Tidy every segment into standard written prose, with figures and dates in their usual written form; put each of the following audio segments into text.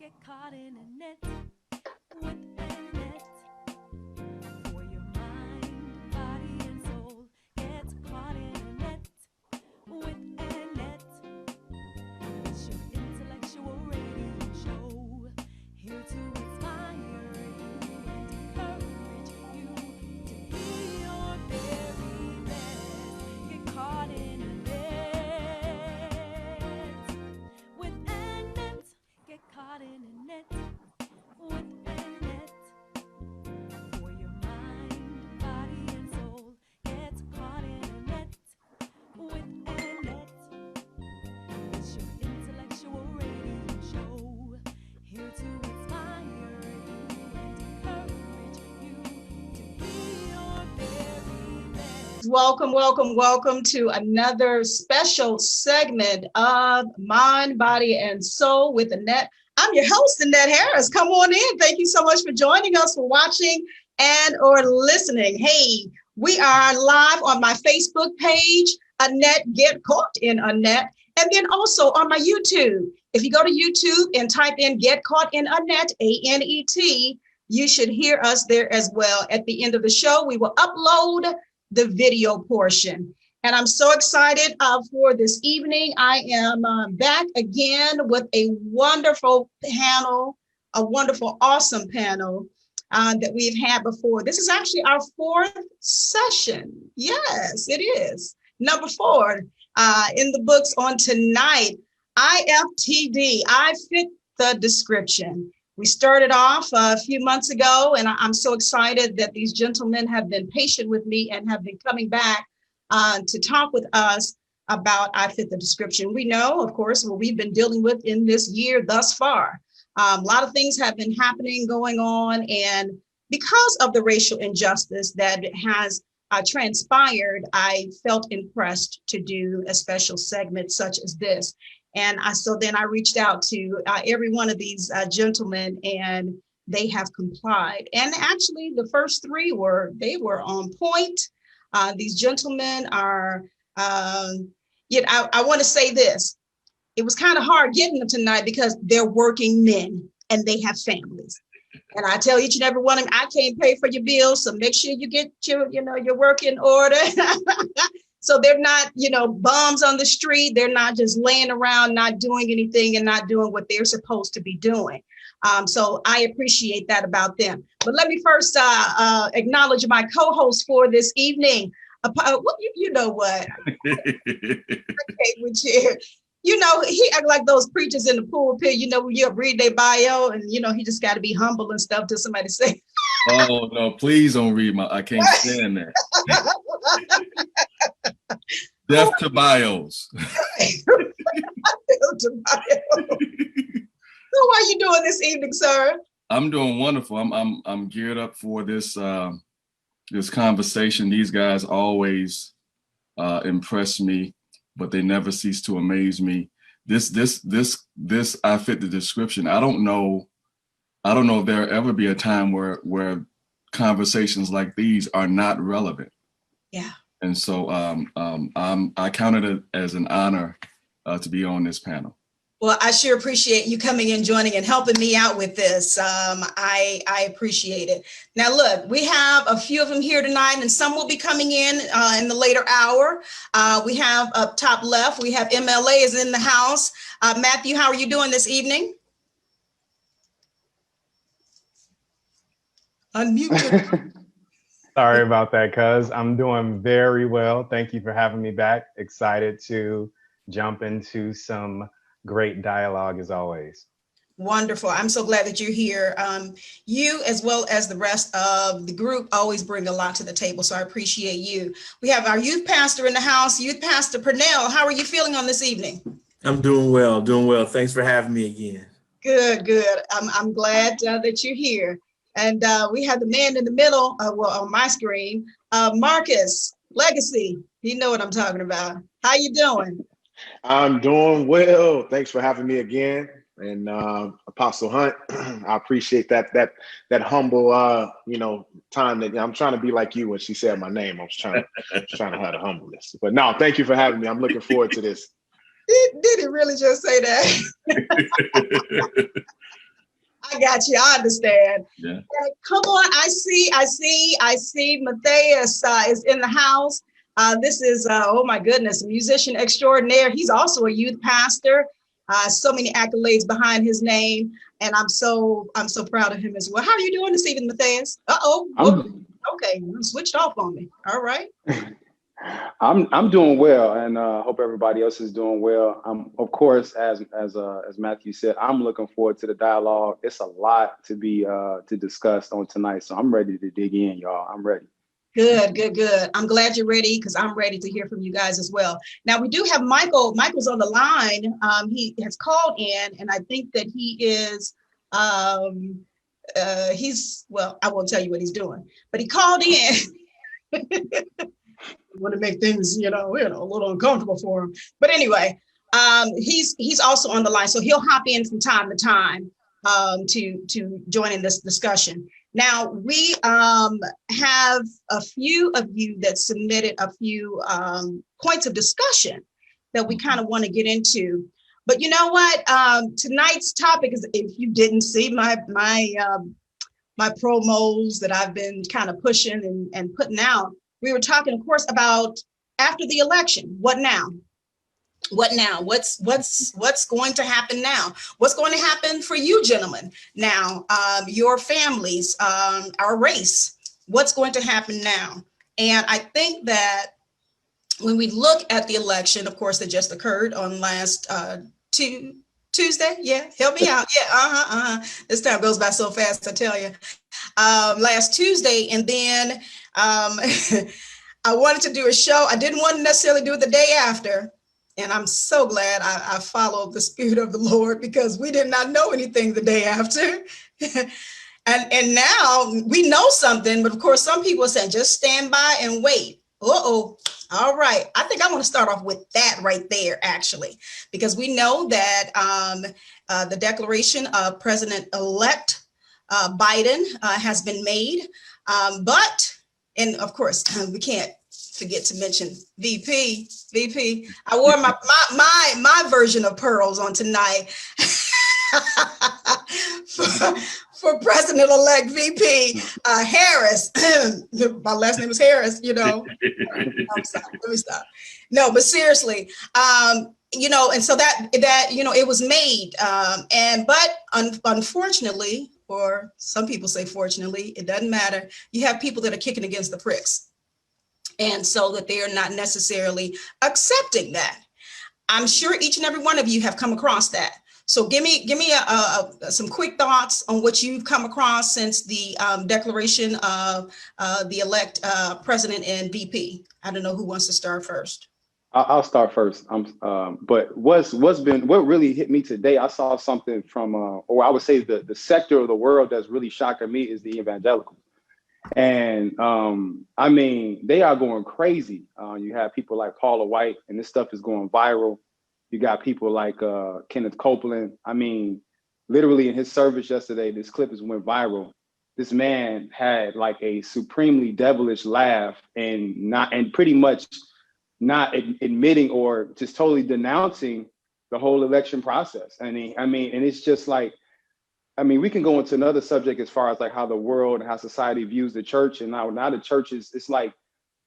get caught in a net with a net. For your mind, body, and soul gets caught in a net with a net. It's your intellectual radio show, here to inspire you and encourage you to be your very best. Get caught in a net with a net. Get caught in a net with a net. For your mind, body, and soul gets caught in a net with a net. It's your intellectual radio show, here to inspire you and encourage you to be your very best. Welcome to another special segment of Mind, Body, and Soul with Annette. I'm your host, Annette Harris. Come on in. Thank you so much for joining us, for watching and or listening. Hey, we are live on my Facebook page, Annette Get Caught in Annette, and then also on my YouTube. If you go to YouTube and type in Get Caught in Annette, A-N-E-T, you should hear us there as well. At the end of the show, we will upload the video portion. And I'm so excited for this evening. I am back again with a wonderful panel, a wonderful, awesome panel that we've had before. This is actually our fourth session. Yes, it is. Number 4 in the books on tonight, IFTD, I Fit the Description. We started off a few months ago, and I'm so excited that these gentlemen have been patient with me and have been coming back to talk with us about I Fit the Description. We know, of course, what we've been dealing with in this year thus far. A lot of things have been happening, going on, and because of the racial injustice that has transpired, I felt impressed to do a special segment such as this. And so then I reached out to every one of these gentlemen, and they have complied. And actually, the first 3 were on point. These gentlemen are, I want to say this. It was kind of hard getting them tonight because they're working men and they have families. And I tell each and every one of them, I can't pay for your bills, so make sure you get your work in order. So they're not, bums on the street. They're not just laying around, not doing anything and not doing what they're supposed to be doing. So I appreciate that about them. But let me first acknowledge my co-host for this evening. You know what? Okay, with you. He act like those preachers in the pulpit, when you read their bio and, he just got to be humble and stuff till somebody say. Oh, no, please don't read I can't stand that. Death to bios. So how are you doing this evening, sir? I'm doing wonderful. I'm geared up for this this conversation. These guys always impress me, but they never cease to amaze me. This I Fit the Description. I don't know if there'll ever be a time where conversations like these are not relevant. Yeah. And so I counted it as an honor to be on this panel. Well, I sure appreciate you coming and joining and helping me out with this. I appreciate it. Now, look, we have a few of them here tonight, and some will be coming in the later hour. We have up top left, we have MLA is in the house. Matthew, how are you doing this evening? Unmute. Sorry about that, cuz. I'm doing very well. Thank you for having me back. Excited to jump into some great dialogue as always. Wonderful. I'm so glad that you're here. You, as well as the rest of the group, always bring a lot to the table, so I appreciate you. We have our youth pastor in the house, Youth Pastor Purnell. How are you feeling on this evening? I'm doing well. Thanks for having me again. Good. I'm glad that you're here. And we have the man in the middle, on my screen, Marcus Legacy. You know what I'm talking about. How you doing? I'm doing well. Thanks for having me again. And Apostle Hunt, I appreciate that humble, time that I'm trying to be like you when she said my name. I was trying to have the humbleness. But no, thank you for having me. I'm looking forward to this. Did he really just say that? got you. I understand. Yeah. Come on, I see. Matthias is in the house. This is, oh my goodness, a musician extraordinaire. He's also a youth pastor. So many accolades behind his name, and I'm so proud of him as well. How are you doing this evening, Matthias? Okay, you switched off on me. All right. I'm doing well, and hope everybody else is doing well. Of course, as Matthew said, I'm looking forward to the dialogue. It's a lot to be to discuss on tonight, so I'm ready to dig in, y'all. I'm ready. Good. I'm glad you're ready because I'm ready to hear from you guys as well. Now we do have Michael. Michael's on the line. He has called in, and I think that he is. He's well. I won't tell you what he's doing, but he called in. Want to make things, a little uncomfortable for him. But anyway, he's also on the line, so he'll hop in from time to time to join in this discussion. Now, we have a few of you that submitted a few points of discussion that we kind of want to get into. But you know what? Tonight's topic is, if you didn't see my promos that I've been kind of pushing and putting out, we were talking, of course, about after the election. What now? What now? What's going to happen now? What's going to happen for you, gentlemen? Now, your families, our race. What's going to happen now? And I think that when we look at the election, of course, that just occurred on last Tuesday. Yeah, help me out. Yeah, This time goes by so fast, I tell you. Last Tuesday, and then I wanted to do a show. I didn't want to necessarily do it the day after. And I'm so glad I followed the Spirit of the Lord, because we did not know anything the day after. and now we know something, but of course, some people say, just stand by and wait. All right. I think I want to start off with that right there, actually, because we know that the declaration of President-elect Biden has been made. And of course, we can't forget to mention VP. I wore my version of pearls on tonight for President-elect VP Harris. My last name is Harris, I'm sorry, let me stop. No, but seriously, and so that it was made, but unfortunately, or some people say fortunately, it doesn't matter. You have people that are kicking against the pricks. And so that they are not necessarily accepting that. I'm sure each and every one of you have come across that. So give me some quick thoughts on what you've come across since the declaration of the elect president and VP. I don't know who wants to start first. I'll start first. But what really hit me today, I saw something from, or I would say the sector of the world that's really shocking me is the evangelicals. And I mean, they are going crazy. You have people like Paula White, and this stuff is going viral. You got people like Kenneth Copeland. I mean, literally in his service yesterday, this clip has went viral. This man had like a supremely devilish laugh and pretty much not admitting or just totally denouncing the whole election process. And it's just like, we can go into another subject as far as like how the world and how society views the church. And now the church it's like,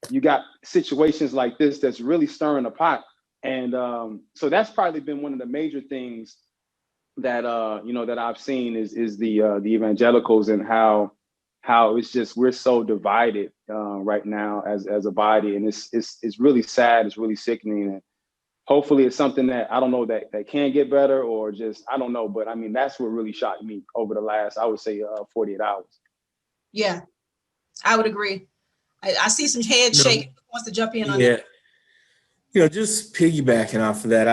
you got situations like this that's really stirring the pot. And so that's probably been one of the major things that, that I've seen is the evangelicals and how it's just, we're so divided right now as a body. And it's really sad. It's really sickening. And hopefully it's something that I don't know that can get better, or just, I don't know. But I mean, that's what really shocked me over the last, I would say 48 hours. Yeah, I would agree. I see some head shaking. Who wants to jump in on that? Just piggybacking off of that,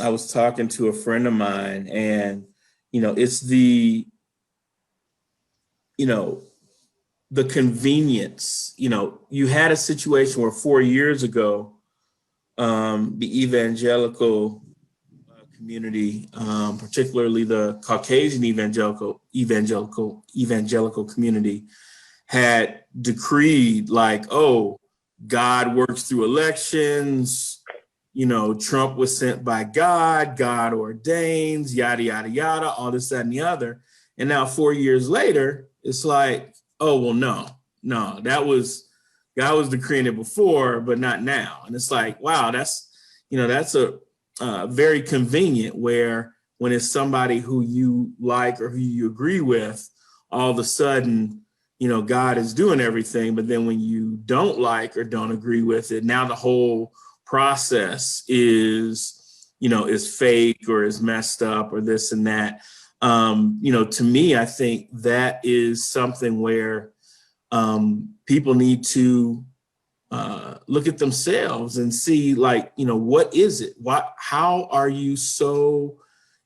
I was talking to a friend of mine, and, it's the convenience. You had a situation where 4 years ago, the evangelical community, particularly the Caucasian evangelical community, had decreed like, oh, God works through elections. Trump was sent by God, God ordains, yada, yada, yada, all this, that, and the other. And now 4 years later, it's like, oh, well, no, that was, God was decreeing it before, but not now. And it's like, wow, that's a very convenient where when it's somebody who you like or who you agree with, all of a sudden, God is doing everything. But then when you don't like or don't agree with it, now the whole process is fake or is messed up or this and that. To me, I think that is something where people need to look at themselves and see, what is it? How are you so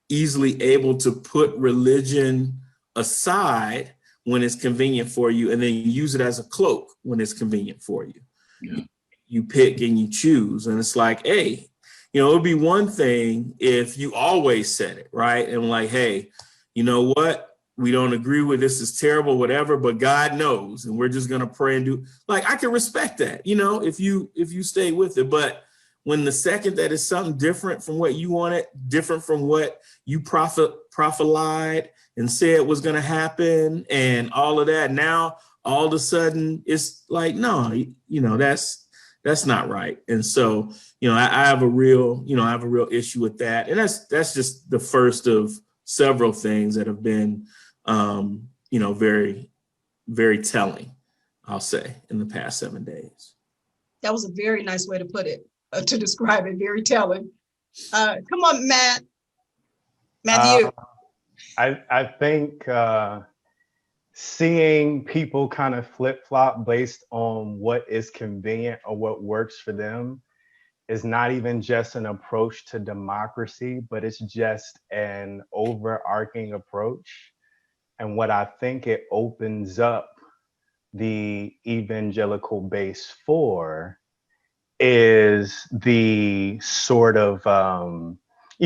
easily able to put religion aside when it's convenient for you and then use it as a cloak when it's convenient for you? Yeah. You pick and you choose. And it's like, hey, it would be one thing if you always said it, right? And like, hey, you know what? We don't agree with this, is terrible, whatever, but God knows. And we're just going to pray and do, I can respect that, if you stay with it. But when the second that is something different from what you wanted, different from what you prophesied and said was going to happen and all of that, now all of a sudden it's like, no, that's not right. And so, I have a real issue with that. And that's just the first of several things that have been, very, very telling, I'll say, in the past 7 days. That was a very nice way to put it, to describe it, very telling. Come on, Matt. Matthew. I think seeing people kind of flip-flop based on what is convenient or what works for them is not even just an approach to democracy, but it's just an overarching approach. And what I think it opens up the evangelical base for is the sort of,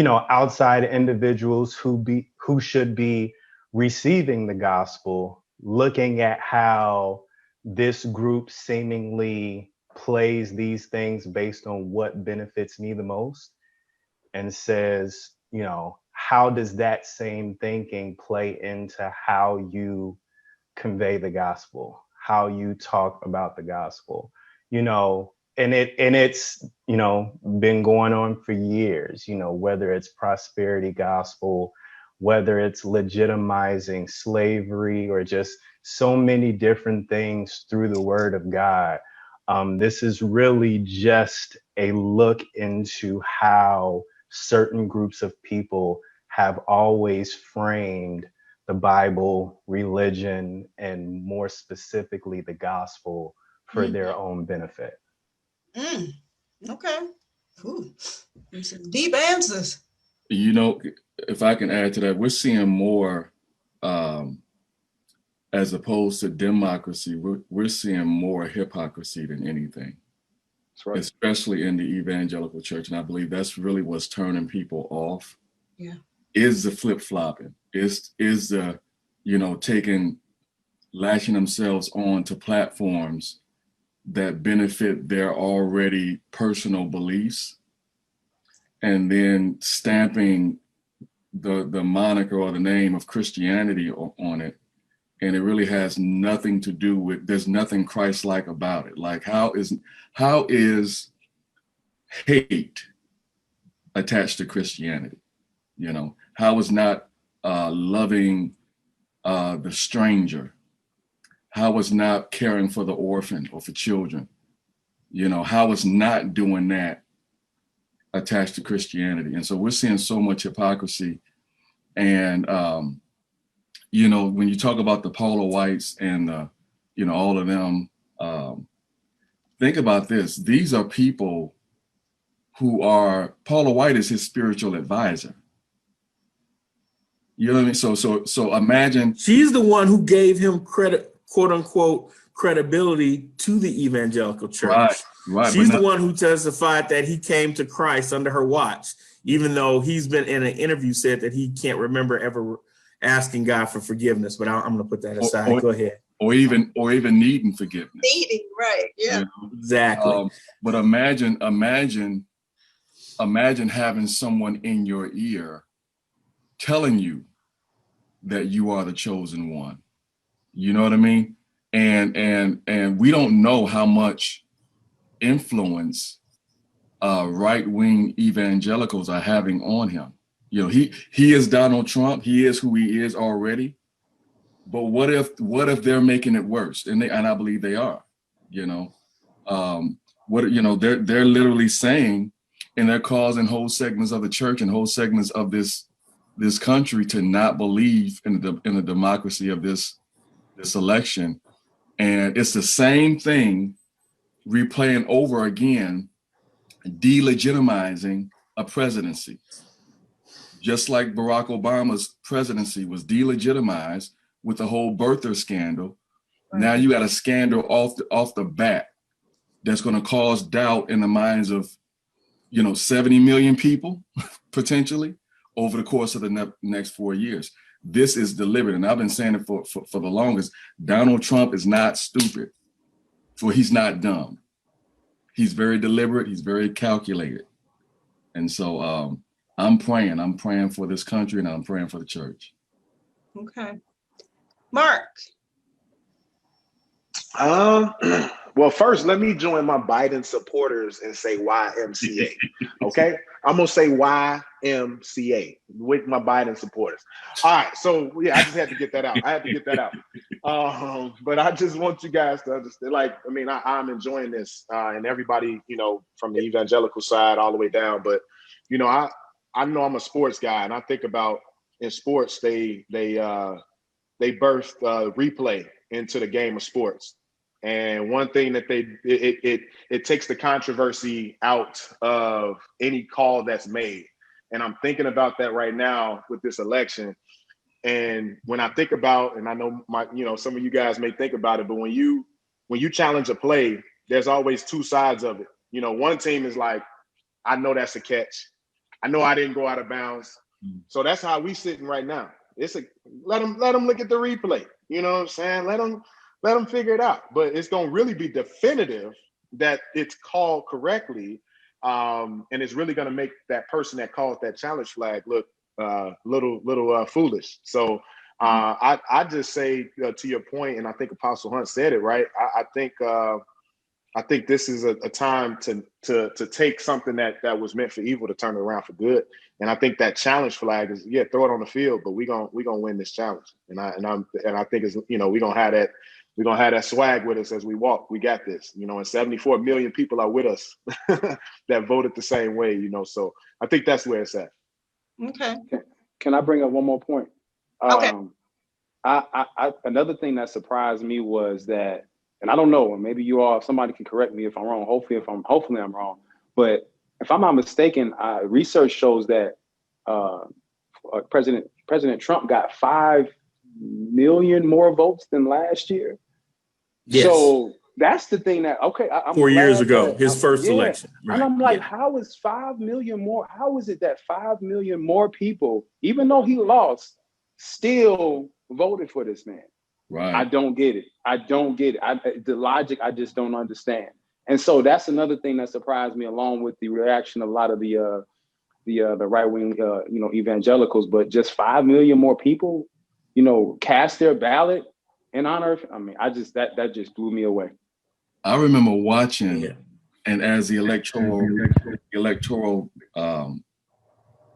outside individuals who should be receiving the gospel, looking at how this group seemingly plays these things based on what benefits me the most, and says, how does that same thinking play into how you convey the gospel, how you talk about the gospel, and it's been going on for years, whether it's prosperity gospel, whether it's legitimizing slavery, or just so many different things through the word of God. This is really just a look into how certain groups of people have always framed the Bible, religion, and more specifically the gospel for their own benefit. Okay. Ooh, some deep answers. If I can add to that, we're seeing more, as opposed to democracy, we're seeing more hypocrisy than anything. That's right. Especially in the evangelical church. And I believe that's really what's turning people off. Yeah. Is the flip-flopping, is the, latching themselves on to platforms that benefit their already personal beliefs, and then stamping the moniker or the name of Christianity on it. And it really has nothing to do with, there's nothing Christ-like about it. Like, how is hate attached to Christianity? How is not loving the stranger? How is not caring for the orphan or for children? How is not doing that attached to Christianity? And so we're seeing so much hypocrisy. And, when you talk about the Paula Whites and, all of them, think about this. These are people who are, Paula White is his spiritual advisor. You know what I mean? So imagine. She's the one who gave him credit, quote unquote, credibility to the evangelical church. Right. She's the one who testified that he came to Christ under her watch, even though he's been in an interview said that he can't remember ever asking God for forgiveness. But I'm going to put that aside. Go ahead. Or even needing forgiveness. Needing, right? Yeah. Exactly. But imagine imagine having someone in your ear telling you that you are the chosen one. You know what I mean? And we don't know how much influence right-wing evangelicals are having on him. You know, he is Donald Trump. He is who he is already. But what if they're making it worse? And I believe they are. You know, they're literally saying, and they're causing whole segments of the church and whole segments of this country to not believe in the democracy of this election. And it's the same thing replaying over again, delegitimizing a presidency. Just like Barack Obama's presidency was delegitimized with the whole birther scandal. Right. Now you got a scandal off the bat that's going to cause doubt in the minds of, 70 million people potentially over the course of the next 4 years. This is deliberate, and I've been saying it for the longest. Donald Trump is not stupid, for he's not dumb. He's very deliberate. He's very calculated, and so I'm praying. I'm praying for this country, and I'm praying for the church. Okay, Mark. Well, first, let me join my Biden supporters and say YMCA. Okay, I'm gonna say YMCA with my Biden supporters. All right, so yeah, I just had to get that out. But I just want you guys to understand. I'm enjoying this, and everybody, from the evangelical side all the way down. But I know I'm a sports guy, and I think about in sports they birthed replay into the game of sports. And one thing that it takes the controversy out of any call that's made. And I'm thinking about that right now with this election. And when I think about, and I know some of you guys may think about it, but when you challenge a play, there's always two sides of it. One team is like, I know that's a catch. I know I didn't go out of bounds. So that's how we sitting right now. Let them look at the replay. You know what I'm saying? Let them figure it out. But it's going to really be definitive that it's called correctly. And it's really going to make that person that calls that challenge flag look little foolish. So I just say to your point, and I think Apostle Hunt said it, right? I think this is a time to take something that was meant for evil to turn it around for good. And I think that challenge flag is, throw it on the field, but we're gonna win this challenge. And I think it's, we're gonna have that swag with us as we walk. We got this, and 74 million people are with us that voted the same way, So I think that's where it's at. Okay. Can I bring up one more point? Okay. I another thing that surprised me was that, and I don't know, maybe somebody can correct me if I'm wrong. Hopefully I'm wrong. But if I'm not mistaken, research shows that President Trump got 5 million more votes than last year. Yes. So that's the thing that, I'm 4 years ago, his first election. Right. And I'm like, how is 5 million more? How is it that 5 million more people, even though he lost, still voted for this man? Right. I don't get it. The logic, I just don't understand. And so that's another thing that surprised me, along with the reaction of a lot of the right-wing, evangelicals. But just 5 million more people, cast their ballot in honor of, that just blew me away. I remember watching, and as the electoral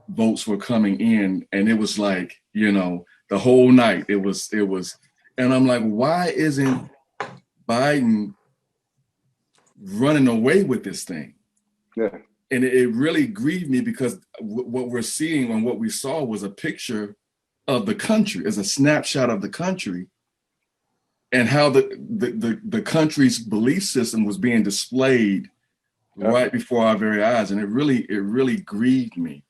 votes were coming in, and it was like, the whole night it was, and I'm like, why isn't Biden running away with this thing? Yeah. And it really grieved me, because what we're seeing and what we saw was a picture of the country, as a snapshot of the country, and how the country's belief system was being displayed right before our very eyes. And it really grieved me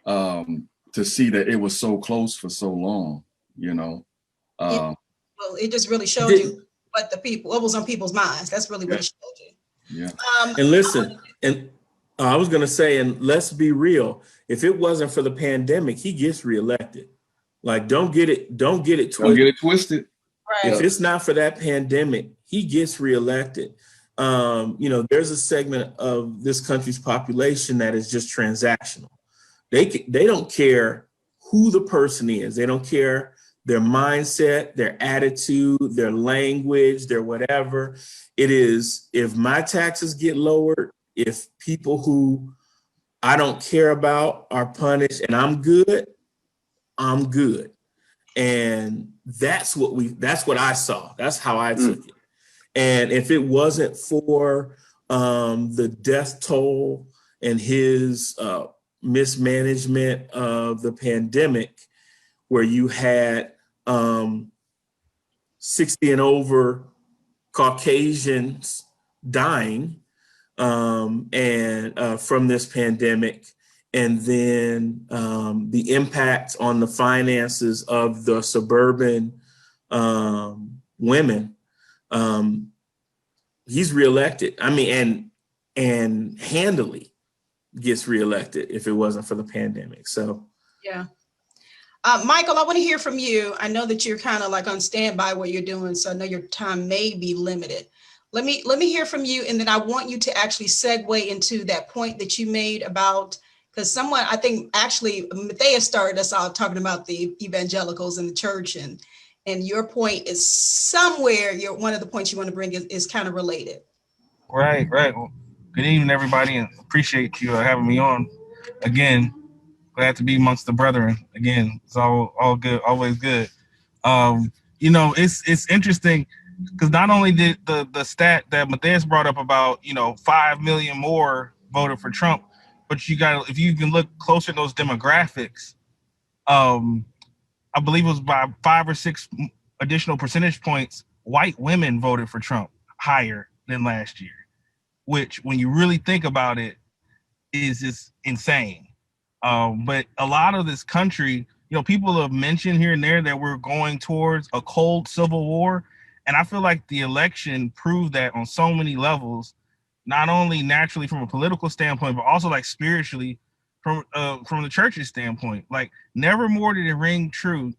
to see that it was so close for so long, Well, it just really showed you what was on people's minds. That's really what it showed you. Yeah. And listen, and I was going to say, and let's be real, if it wasn't for the pandemic, he gets reelected. Like, don't get it twisted. Don't get it twisted. Right. If it's not for that pandemic, he gets reelected. there's a segment of this country's population that is just transactional. They don't care who the person is. They don't care their mindset, their attitude, their language, their whatever. It is, if my taxes get lowered, if people who I don't care about are punished and I'm good, I'm good. And that's what I saw. That's how I took it. And if it wasn't for the death toll and his mismanagement of the pandemic, where you had 60 and over Caucasians dying and from this pandemic, and then the impact on the finances of the suburban women, he's reelected. I mean, and handily gets reelected if it wasn't for the pandemic. So Yeah. Michael, I want to hear from you. I know that you're kind of like on standby what you're doing, so I know your time may be limited. Let me hear from you, and then I want you to actually segue into that point that you made about, because someone, I think actually Matthias started us out talking about the evangelicals in the church, and your point is somewhere, one of the points you want to bring is kind of related. Right. Well, good evening, everybody, and appreciate you having me on again. Glad to be amongst the brethren again. It's all good, always good. It's interesting because not only did the stat that Matthias brought up about 5 million more voted for Trump, but if you can look closer at those demographics, I believe it was by 5 or 6 additional percentage points, white women voted for Trump higher than last year, which when you really think about it is just insane. But a lot of this country, people have mentioned here and there that we're going towards a cold civil war. And I feel like the election proved that on so many levels, not only naturally from a political standpoint, but also like spiritually from the church's standpoint. Like never more did it ring true,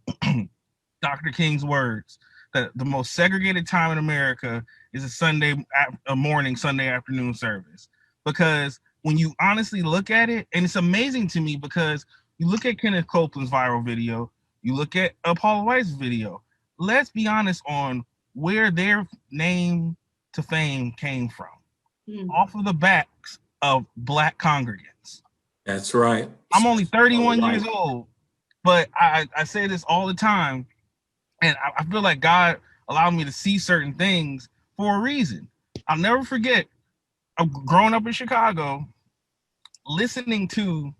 Dr. King's words, that the most segregated time in America is a Sunday afternoon service. Because when you honestly look at it, and it's amazing to me because you look at Kenneth Copeland's viral video, you look at Paula White's video, let's be honest on where their name to fame came from. Off of the backs of Black congregants. That's right. I'm only 31 years old, but I say this all the time, and I feel like God allowed me to see certain things for a reason. I'll never forget, growing up in Chicago, listening to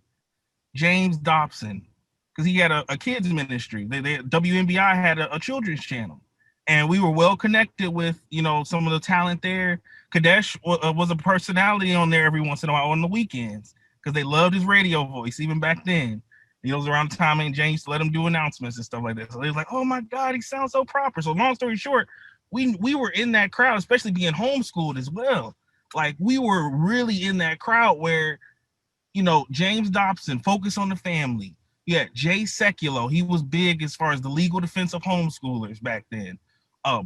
James Dobson, because he had a kids ministry. WNBI had a children's channel, and we were well connected with some of the talent there. Kadesh was a personality on there every once in a while on the weekends because they loved his radio voice even back then. It was around the time Aunt Jane used to let him do announcements and stuff like that. So they was like, oh my God, he sounds so proper. So long story short, we were in that crowd, especially being homeschooled as well. Like we were really in that crowd where, James Dobson, Focus on the Family. Yeah, Jay Sekulow, he was big as far as the legal defense of homeschoolers back then.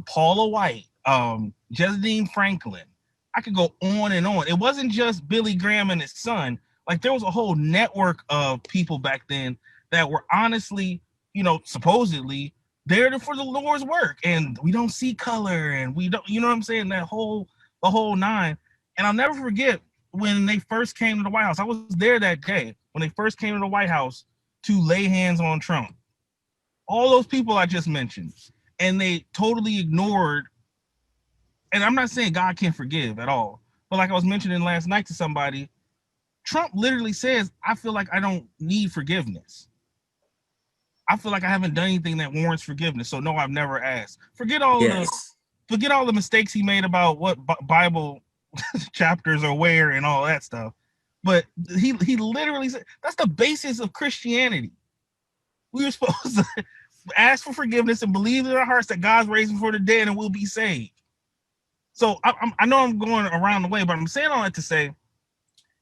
Paula White, Jessamine Franklin. I could go on and on. It wasn't just Billy Graham and his son. Like there was a whole network of people back then that were honestly, supposedly there for the Lord's work. And we don't see color and we don't, you know what I'm saying? The whole nine. And I'll never forget when they first came to the White House. I was there that day when they first came to the White House to lay hands on Trump. All those people I just mentioned. And they totally ignored. And I'm not saying God can't forgive at all. But like I was mentioning last night to somebody, Trump literally says, I feel like I don't need forgiveness. I feel like I haven't done anything that warrants forgiveness. So no, I've never asked. Forget all the mistakes he made about what Bible chapters are where and all that stuff. But he literally said, that's the basis of Christianity. We were supposed to ask for forgiveness and believe in our hearts that God's raising for the dead and we'll be saved. So I know I'm going around the way, but I'm saying all that to say,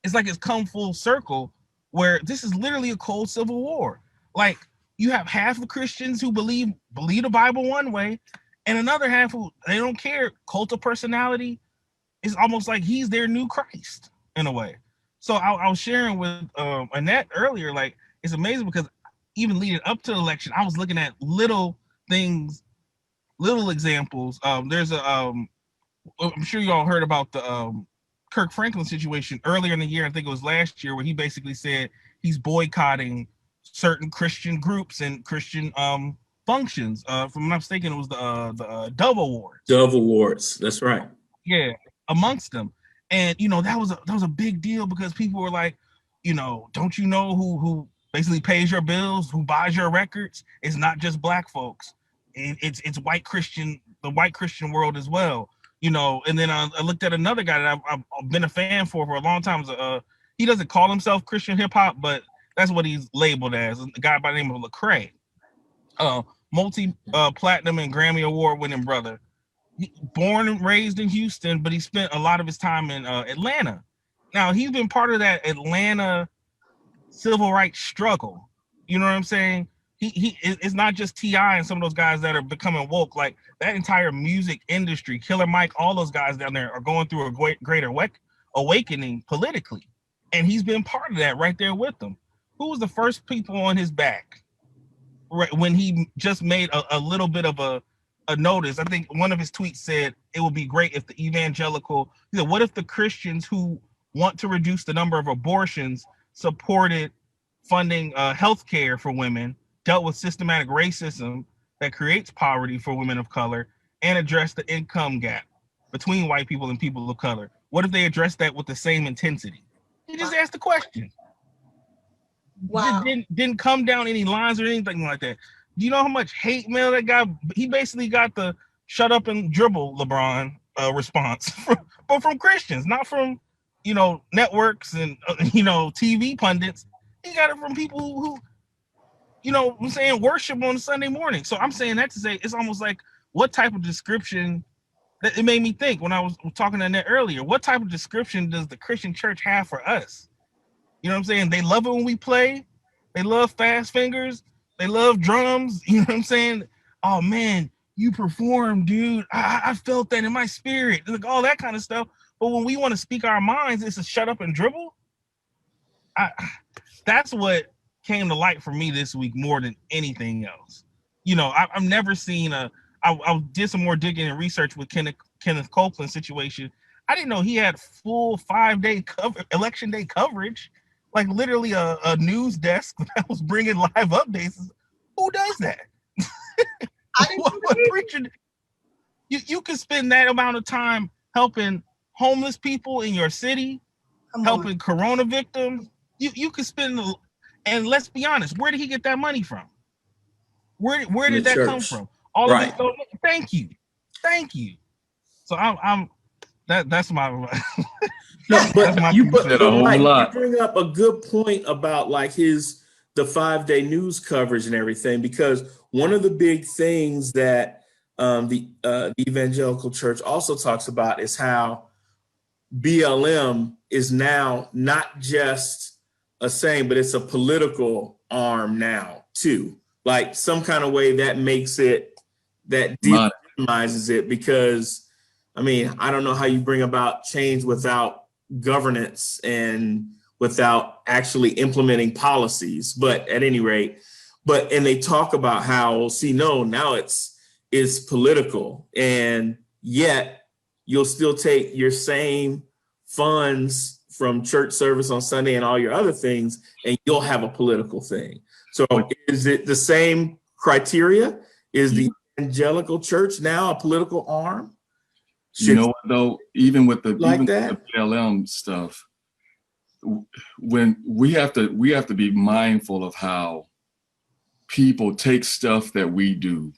it's like it's come full circle where this is literally a cold civil war. Like you have half of Christians who believe the Bible one way and another half who they don't care, cult of personality. it's almost like he's their new Christ in a way. So I was sharing with Annette earlier, like it's amazing because even leading up to the election, I was looking at little things, little examples. There's a I'm sure you all heard about the Kirk Franklin situation earlier in the year. I think it was last year, where he basically said he's boycotting certain Christian groups and Christian functions. From what I'm mistaken, it was the Dove Awards. Dove Awards, that's right. Yeah, amongst them. And that was a big deal because people were like, don't you know who basically pays your bills, who buys your records? It's not just black folks. It's the white Christian world as well. And then I looked at another guy that I've been a fan for a long time. He doesn't call himself Christian hip hop, but that's what he's labeled as. A guy by the name of Lecrae, multi-platinum and Grammy Award winning brother. Born and raised in Houston, but he spent a lot of his time in Atlanta. Now, he's been part of that Atlanta civil rights struggle. You know what I'm saying? It's not just T.I. and some of those guys that are becoming woke. Like that entire music industry, Killer Mike, all those guys down there are going through a greater awakening politically. And he's been part of that right there with them. Who was the first people on his back when he just made a little bit of a notice? I think one of his tweets said it would be great if the evangelical, what if the Christians who want to reduce the number of abortions supported funding health care for women, dealt with systematic racism that creates poverty for women of color, and addressed the income gap between white people and people of color? What if they addressed that with the same intensity? He just asked the question. Wow. Didn't come down any lines or anything like that. Do you know how much hate mail that guy? He basically got the "shut up and dribble" LeBron response from Christians, not from networks and TV pundits. He got it from people who I'm saying, worship on Sunday morning. So I'm saying that to say it's almost like what type of description that it made me think when I was talking to Annette earlier. What type of description does the Christian church have for us? You know what I'm saying? They love it when we play. They love fast fingers. They love drums. You know what I'm saying? Oh man, you perform, dude. I felt that in my spirit. Like all that kind of stuff. But when we want to speak our minds, it's a shut up and dribble. That's what came to light for me this week more than anything else. I've never seen I did some more digging and research with Kenneth Copeland's situation. I didn't know he had full 5-day election day coverage, like literally a news desk that was bringing live updates. Who does that? What preacher? You can spend that amount of time helping homeless people in your city, helping corona victims. You could spend, and let's be honest, where did he get that money from? Where did that come from? All of this. Thank you. So that's my. No, but you lot. You bring up a good point about like the 5-day news coverage and everything, because one of the big things that the evangelical church also talks about is how BLM is now not just a saying, but it's a political arm now too. Like some kind of way that makes it, that demonizes it, because I mean, I don't know how you bring about change without governance and without actually implementing policies. But at any rate, and they talk about how, now it's political, and yet you'll still take your same funds from church service on Sunday and all your other things, and you'll have a political thing. So is it the same criteria? Is the evangelical church now a political arm? You know what though, even with the BLM stuff, when we have to be mindful of how people take stuff that we do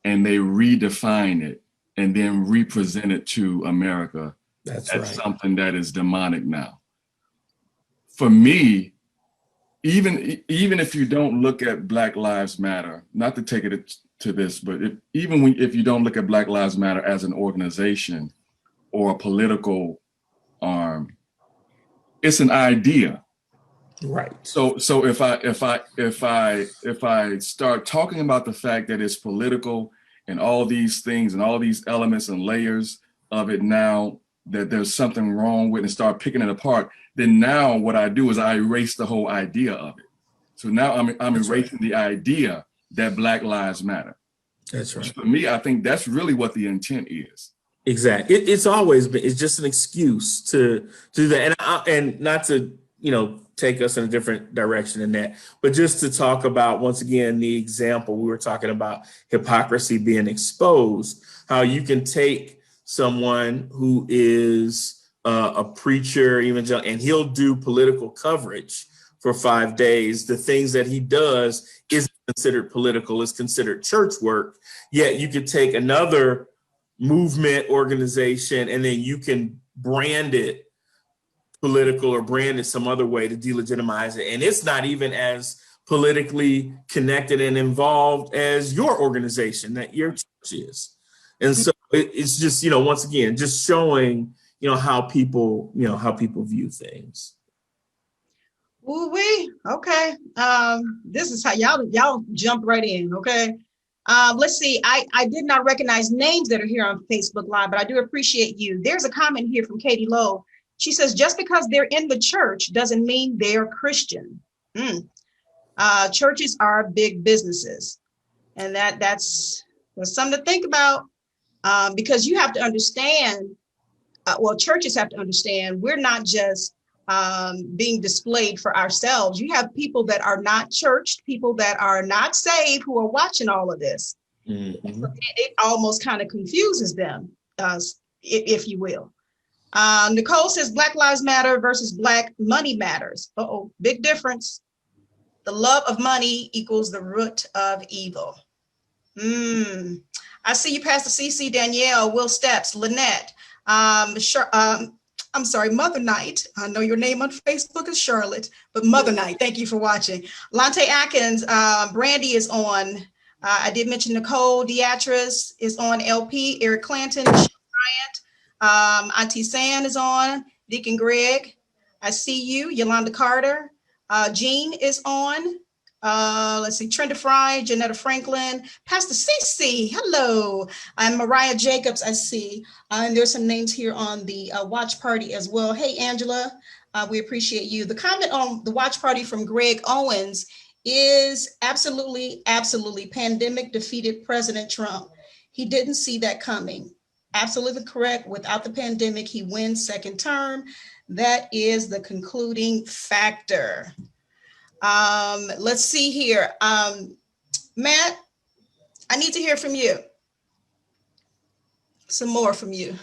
and they redefine it and then represent it to America as something that is demonic now. For me, even if you don't look at Black Lives Matter, not to take it to this, but if you don't look at Black Lives Matter as an organization or a political arm, it's an idea. Right. So if I start talking about the fact that it's political and all these things and all these elements and layers of it now that there's something wrong with and start picking it apart, then now what I do is I erase the whole idea of it. So now I'm erasing the idea that Black Lives Matter. That's right. For me, I think that's really what the intent is. Exactly. It's always been, it's just an excuse to do that. And not to, take us in a different direction than that, but just to talk about, once again, the example we were talking about, hypocrisy being exposed, how you can take someone who is a preacher, evangelical, and he'll do political coverage for 5 days. The things that he does is considered political, is considered church work. Yet you could take another movement organization and then you can brand it political or brand it some other way to delegitimize it. And it's not even as politically connected and involved as your organization that your church is. And so it's just, once again, just showing, how people view things. Ooh-wee. Okay. This is how y'all jump right in. Okay. Let's see. I did not recognize names that are here on Facebook Live, but I do appreciate you. There's a comment here from Katie Lowe. She says, just because they're in the church doesn't mean they're Christian. Churches are big businesses. And that's something to think about, because you have to understand, churches have to understand, we're not just being displayed for ourselves. You have people that are not churched, people that are not saved, who are watching all of this. Mm-hmm. It almost kind of confuses them, if you will. Nicole says Black Lives Matter versus Black Money Matters. Big difference. The love of money equals the root of evil. I see you, Pastor CC, Danielle, Will Steps, Lynette, I'm sorry, Mother Night. I know your name on Facebook is Charlotte, but Mother Night, thank you for watching. Lante Atkins, Brandy is on. I did mention Nicole Diatris is on, LP, Eric Clanton, Bryant, Auntie San is on, Deacon Greg, I see you, Yolanda Carter, Jean is on. Let's see, Trenda Fry, Janetta Franklin, Pastor CC, hello. I'm Mariah Jacobs, I see. And there's some names here on the watch party as well. Hey, Angela, we appreciate you. The comment on the watch party from Greg Owens is absolutely, pandemic defeated President Trump. He didn't see that coming. Absolutely correct. Without the pandemic, he wins second term. That is the concluding factor. Let's see here. Matt, I need to hear from you. Some more from you.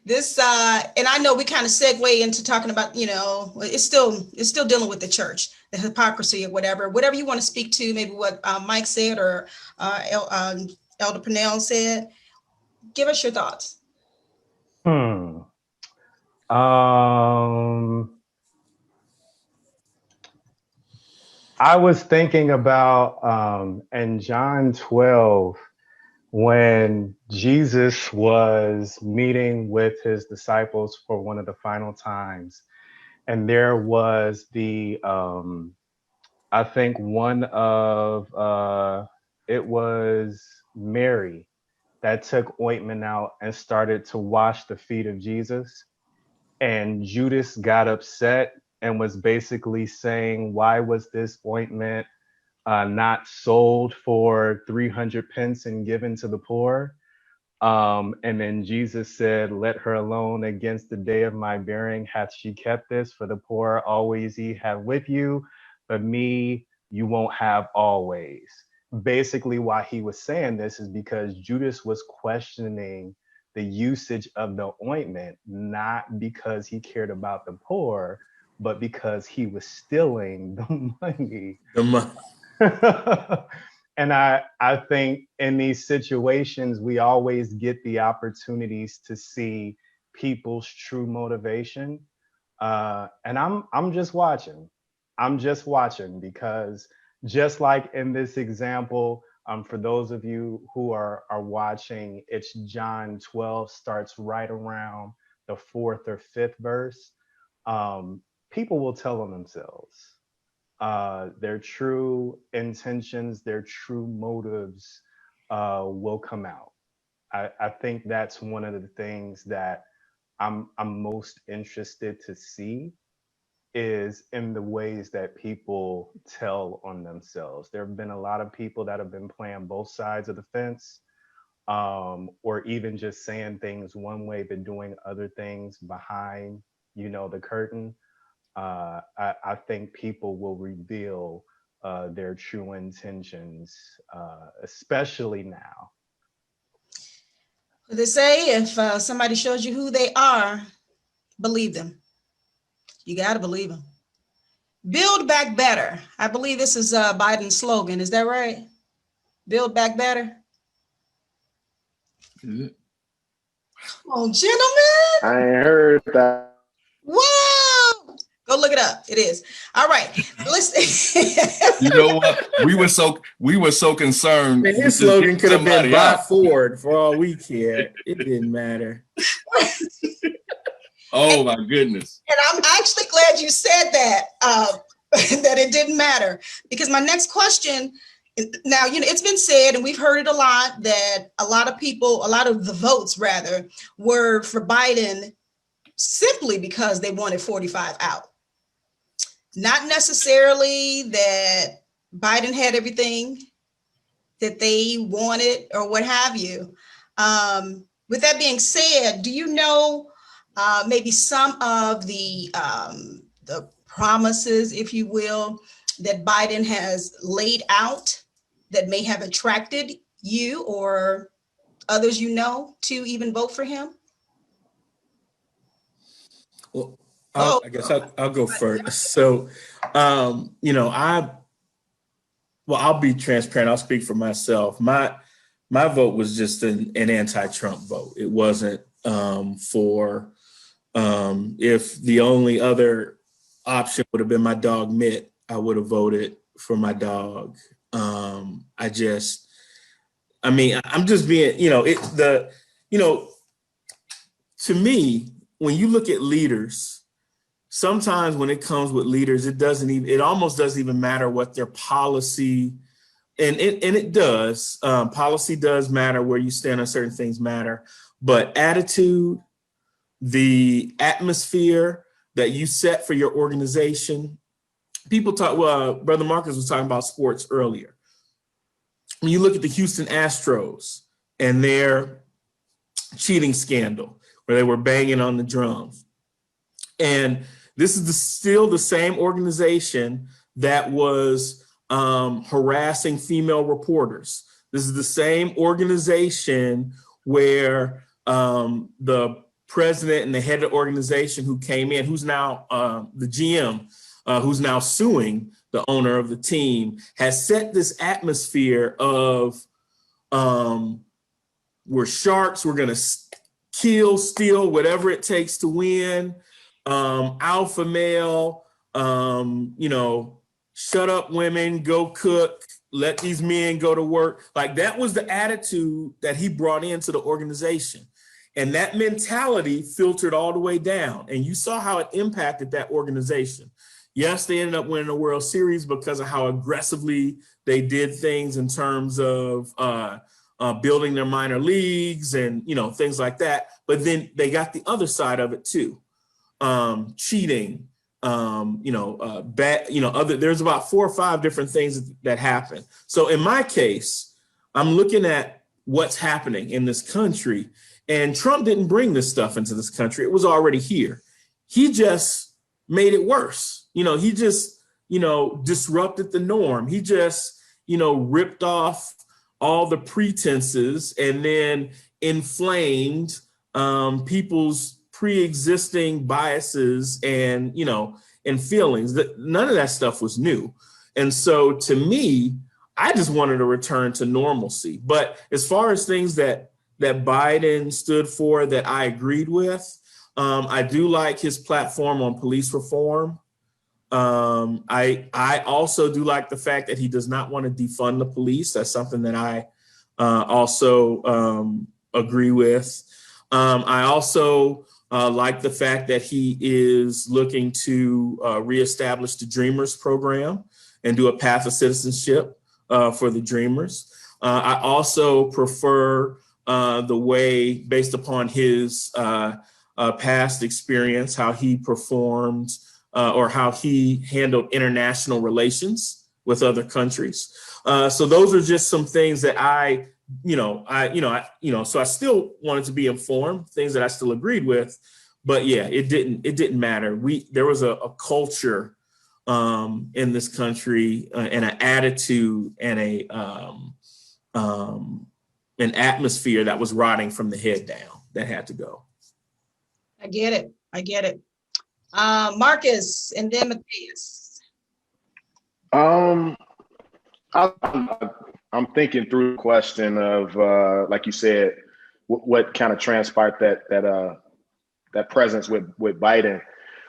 This, and I know we kind of segue into talking about, it's still dealing with the church, the hypocrisy or whatever you want to speak to, maybe what Mike said or Elder Purnell said. Give us your thoughts. I was thinking about in John 12, when Jesus was meeting with his disciples for one of the final times, and there was the, I think it was Mary that took ointment out and started to wash the feet of Jesus. And Judas got upset and was basically saying, why was this ointment not sold for 300 pence and given to the poor? And then Jesus said, let her alone. Against the day of my bearing hath she kept this. For the poor always ye have with you, but me you won't have always. Basically, why he was saying this is because Judas was questioning the usage of the ointment, not because he cared about the poor, but because he was stealing the money. And I think in these situations, we always get the opportunities to see people's true motivation. And I'm just watching. I'm just watching, because just like in this example, for those of you who are watching, it's John 12, starts right around the 4th or 5th verse. People will tell on themselves. Their true intentions, their true motives will come out. I think that's one of the things that I'm most interested to see is in the ways that people tell on themselves. There have been a lot of people that have been playing both sides of the fence, or even just saying things one way but doing other things behind, the curtain. I think people will reveal their true intentions, especially now. They say if somebody shows you who they are, believe them. You got to believe them. Build back better. I believe this is Biden's slogan. Is that right? Build back better. Is it? Come on, gentlemen. I ain't heard that. Whoa! Go look it up. It is. All right. Listen. You know what? We were so concerned. Man, with his just slogan getting could have been somebody "Buy out. Ford" for all we care. It didn't matter. Oh my goodness. And I'm actually glad you said that, that it didn't matter, because my next question, now, it's been said, and we've heard it a lot, that a lot of the votes rather, were for Biden simply because they wanted 45 out. Not necessarily that Biden had everything that they wanted or what have you. With that being said, do you know maybe some of the promises, if you will, that Biden has laid out that may have attracted you or others to even vote for him? Well, I guess I'll go first. So, I'll be transparent. I'll speak for myself. My vote was just an anti-Trump vote. It wasn't for if the only other option would have been my dog Mitt, I would have voted for my dog. I'm just being, to me, when you look at leaders, sometimes when it comes with leaders, it almost doesn't even matter what their policy, and it does. Policy does matter, where you stand on certain things matter, but attitude, the atmosphere that you set for your organization. People talk, Brother Marcus was talking about sports earlier. When you look at the Houston Astros and their cheating scandal, where they were banging on the drums. And this is still the same organization that was harassing female reporters. This is the same organization where the president and the head of the organization who came in, who's now the GM, who's now suing the owner of the team, has set this atmosphere of we're sharks, we're going to kill, steal, whatever it takes to win, alpha male, shut up women, go cook, let these men go to work. Like, that was the attitude that he brought into the organization. And that mentality filtered all the way down. And you saw how it impacted that organization. Yes, they ended up winning the World Series because of how aggressively they did things in terms of building their minor leagues and, things like that. But then they got the other side of it too. Cheating, there's about 4 or 5 different things that happen. So in my case, I'm looking at what's happening in this country, and Trump didn't bring this stuff into this country. It was already here. He just made it worse. He just, disrupted the norm. He just, ripped off all the pretenses and then inflamed people's pre-existing biases and, and feelings. That none of that stuff was new. And so to me, I just wanted to return to normalcy. But as far as things that Biden stood for that I agreed with, I do like his platform on police reform. I also do like the fact that he does not want to defund the police. That's something that I also agree with. I also like the fact that he is looking to reestablish the Dreamers program and do a path of citizenship for the Dreamers. I also prefer the way, based upon his past experience, how he performed or how he handled international relations with other countries. So those are just some things that so I still wanted to be informed, things that I still agreed with, but yeah, it didn't matter. There was a culture in this country and an attitude and an atmosphere that was rotting from the head down that had to go. I get it. Marcus and then Matthias. I'm thinking through the question of, like you said, what kind of transpired that presence with Biden.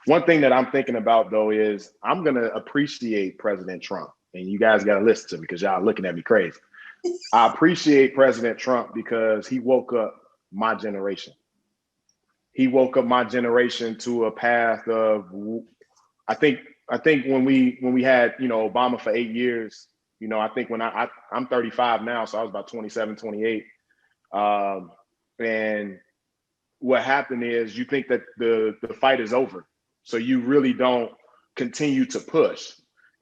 One thing that I'm thinking about though is I'm gonna appreciate President Trump, and you guys got to listen to me because y'all looking at me crazy. I appreciate President Trump because he woke up my generation. He woke up my generation to a path of, I think when we had, Obama for 8 years, I think when I'm 35 now, so I was about 27, 28. And what happened is you think that the fight is over. So you really don't continue to push.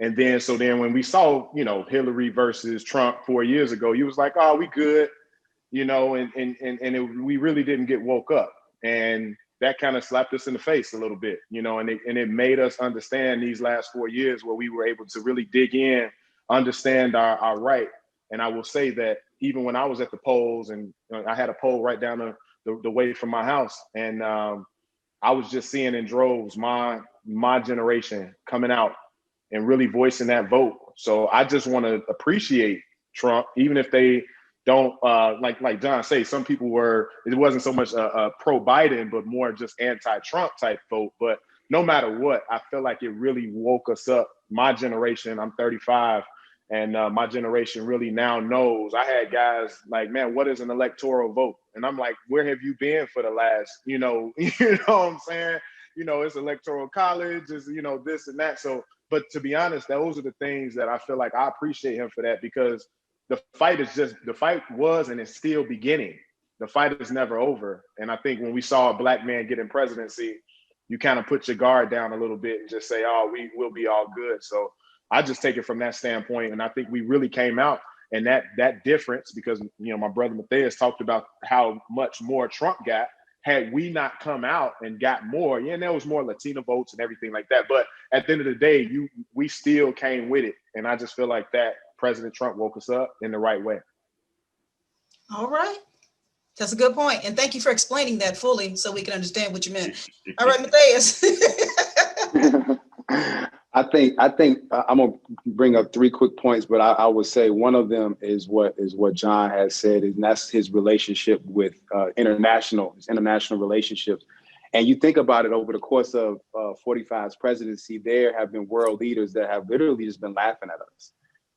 And then when we saw, Hillary versus Trump 4 years ago, you was like, oh, we good, we really didn't get woke up. And that kind of slapped us in the face a little bit, and it made us understand these last 4 years where we were able to really dig in, understand our right. And I will say that even when I was at the polls, and I had a poll right down the way from my house, and I was just seeing in droves my generation coming out and really voicing that vote. So I just want to appreciate Trump, even if they don't like John say, some people it wasn't so much a pro-Biden, but more just anti-Trump type vote. But no matter what, I feel like it really woke us up. My generation, I'm 35, and my generation really now knows. I had guys like, man, what is an electoral vote? And I'm like, where have you been for the last, you know what I'm saying? It's electoral college, is, this and that. So, but to be honest, those are the things that I feel like I appreciate him for, that because the fight was and is still beginning. The fight is never over. And I think when we saw a Black man get in presidency, you kind of put your guard down a little bit and just say, oh, we will be all good. So I just take it from that standpoint. And I think we really came out, and that difference, because, my brother Matthias talked about how much more Trump got. Had we not come out and got more, and there was more Latino votes and everything like that. But at the end of the day, we still came with it. And I just feel like that President Trump woke us up in the right way. All right. That's a good point. And thank you for explaining that fully so we can understand what you meant. All right, Matthias. I think I'm gonna bring up 3 quick points, but I would say one of them is what John has said, and that's his relationship with international relationships. And you think about it, over the course of 45's presidency, there have been world leaders that have literally just been laughing at us.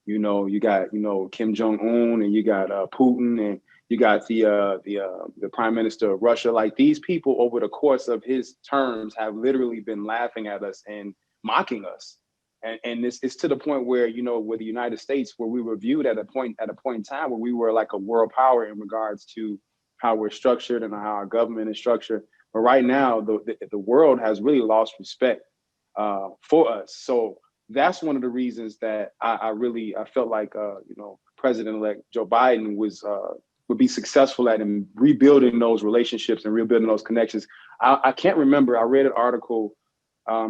You got Kim Jong-un, and you got Putin, and you got the prime minister of Russia. Like, these people over the course of his terms have literally been laughing at us and mocking us. And it's to the point where, with the United States, where we were viewed at a point in time where we were like a world power in regards to how we're structured and how our government is structured. But right now, the world has really lost respect for us. So that's one of the reasons that I felt like President-elect Joe Biden would be successful at in rebuilding those relationships and rebuilding those connections. I can't remember. I read an article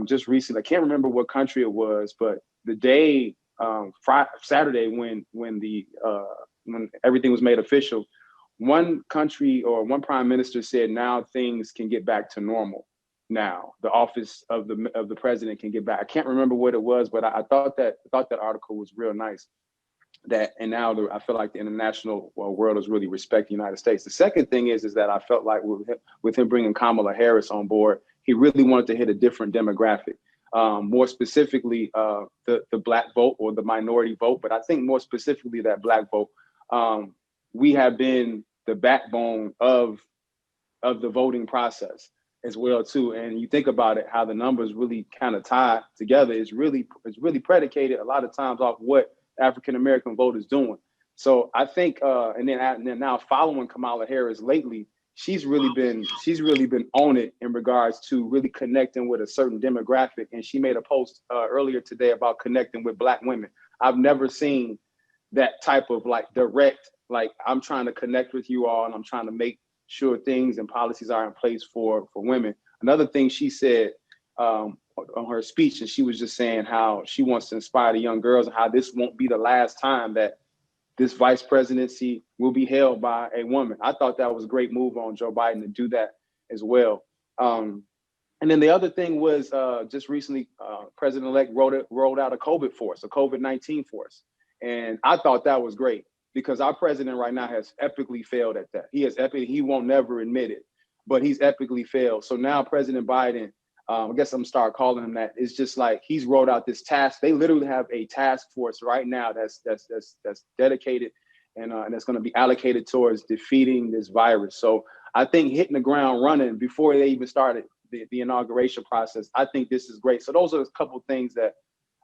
just recently. I can't remember what country it was, but the day Saturday when everything was made official, one country or one prime minister said, now things can get back to normal. Now the office of the president can get back. I can't remember what it was, but I thought that article was real nice. And now I feel like the international world is really respecting the United States. The second thing is that I felt like with him bringing Kamala Harris on board, he really wanted to hit a different demographic, more specifically the Black vote or the minority vote. But I think more specifically that Black vote. We have been the backbone of the voting process as well too. And you think about it, how the numbers really kind of tie together. It's really predicated a lot of times off what African-American vote is doing. So I think, and then now following Kamala Harris lately, she's really been on it in regards to really connecting with a certain demographic. And she made a post earlier today about connecting with Black women. I've never seen that type of like direct, like I'm trying to connect with you all and I'm trying to make sure things and policies are in place for women. Another thing she said on her speech, and she was just saying how she wants to inspire the young girls and how this won't be the last time that this vice presidency will be held by a woman. I thought that was a great move on Joe Biden to do that as well. And then the other thing was just recently, President-elect rolled out a COVID-19 force. And I thought that was great because our president right now has epically failed at that. He won't never admit it, but he's epically failed. So now President Biden, I guess I'm gonna start calling him that. It's just like he's rolled out this task. They literally have a task force right now that's dedicated and that's going to be allocated towards defeating this virus. So I think hitting the ground running before they even started the inauguration process, I think this is great. So those are a couple of things that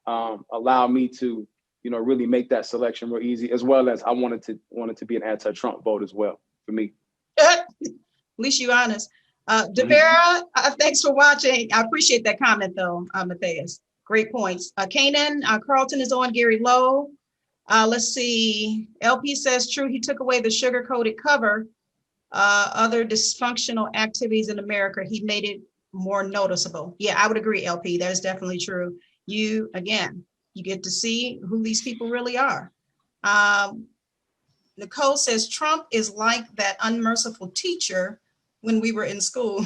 allow me to, really make that selection real easy, as well as I wanted to be an anti-Trump vote as well for me. At least you're honest. Devera, thanks for watching. I appreciate that comment though, Matthias. Great points. Kanan, Carlton is on. Gary Lowe. Let's see. LP says true. He took away the sugar-coated cover. Other dysfunctional activities in America, he made it more noticeable. Yeah, I would agree, LP. That is definitely true. You get to see who these people really are. Nicole says Trump is like that unmerciful teacher when we were in school.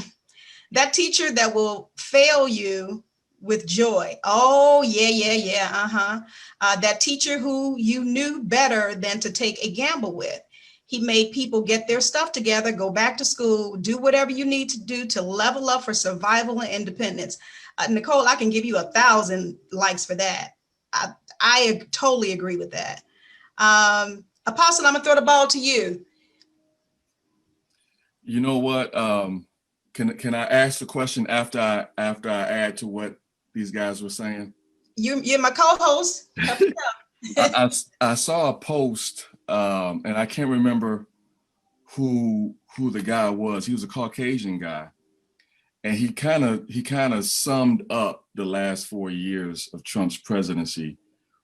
That teacher that will fail you with joy. Oh, yeah. That teacher who you knew better than to take a gamble with. He made people get their stuff together, go back to school, do whatever you need to do to level up for survival and independence. Nicole, I can give you 1,000 likes for that. I totally agree with that. Apostle, I'm gonna throw the ball to you. You know what? Can I ask the question after I add to what these guys were saying? You're my co-host. I saw a post, and I can't remember who the guy was. He was a Caucasian guy, and he kind of summed up the last 4 years of Trump's presidency,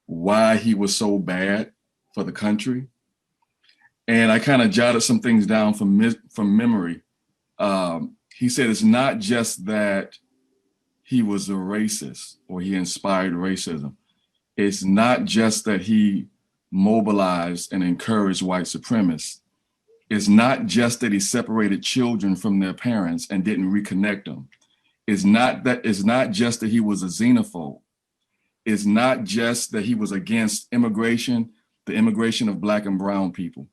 why he was so bad for the country. And I kind of jotted some things down from memory. He said it's not just that he was a racist or he inspired racism. It's not just that he mobilized and encouraged white supremacists. It's not just that he separated children from their parents and didn't reconnect them. It's not just that he was a xenophobe. It's not just that he was against immigration, the immigration of Black and brown people.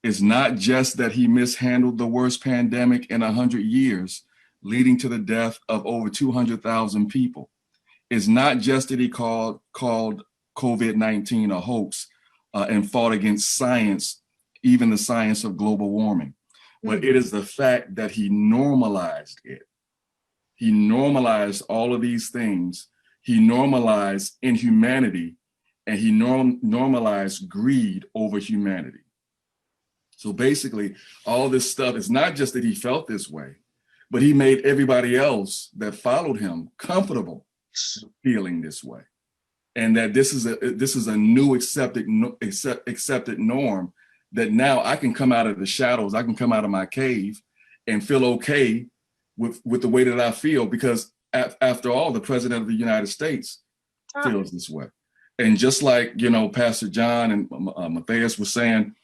It's not just that he mishandled the worst pandemic in 100 years, leading to the death of over 200,000 people. It's not just that he called COVID-19 a hoax and fought against science, even the science of global warming, but it is the fact that he normalized it. He normalized all of these things. He normalized inhumanity, and he normalized greed over humanity. So basically, all this stuff is not just that he felt this way, but he made everybody else that followed him comfortable feeling this way. And that this is a new accepted norm, that now I can come out of the shadows, I can come out of my cave and feel okay with the way that I feel, because after all, the president of the United States feels this way. And just like, Pastor John and Matthias were saying,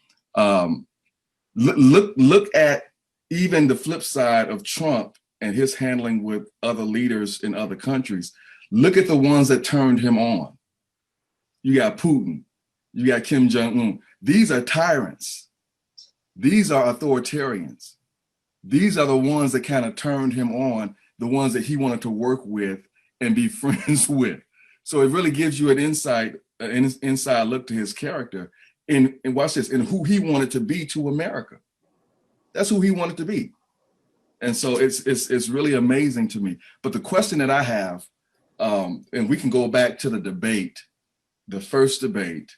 look at even the flip side of Trump and his handling with other leaders in other countries. Look at the ones that turned him on. You got Putin, you got Kim Jong-un. These are tyrants. These are authoritarians. These are the ones that kind of turned him on, the ones that he wanted to work with and be friends with. So it really gives you an inside look to his character. And watch this, and who he wanted to be to America. That's who he wanted to be. And so it's really amazing to me. But the question that I have, and we can go back to the debate, the first debate,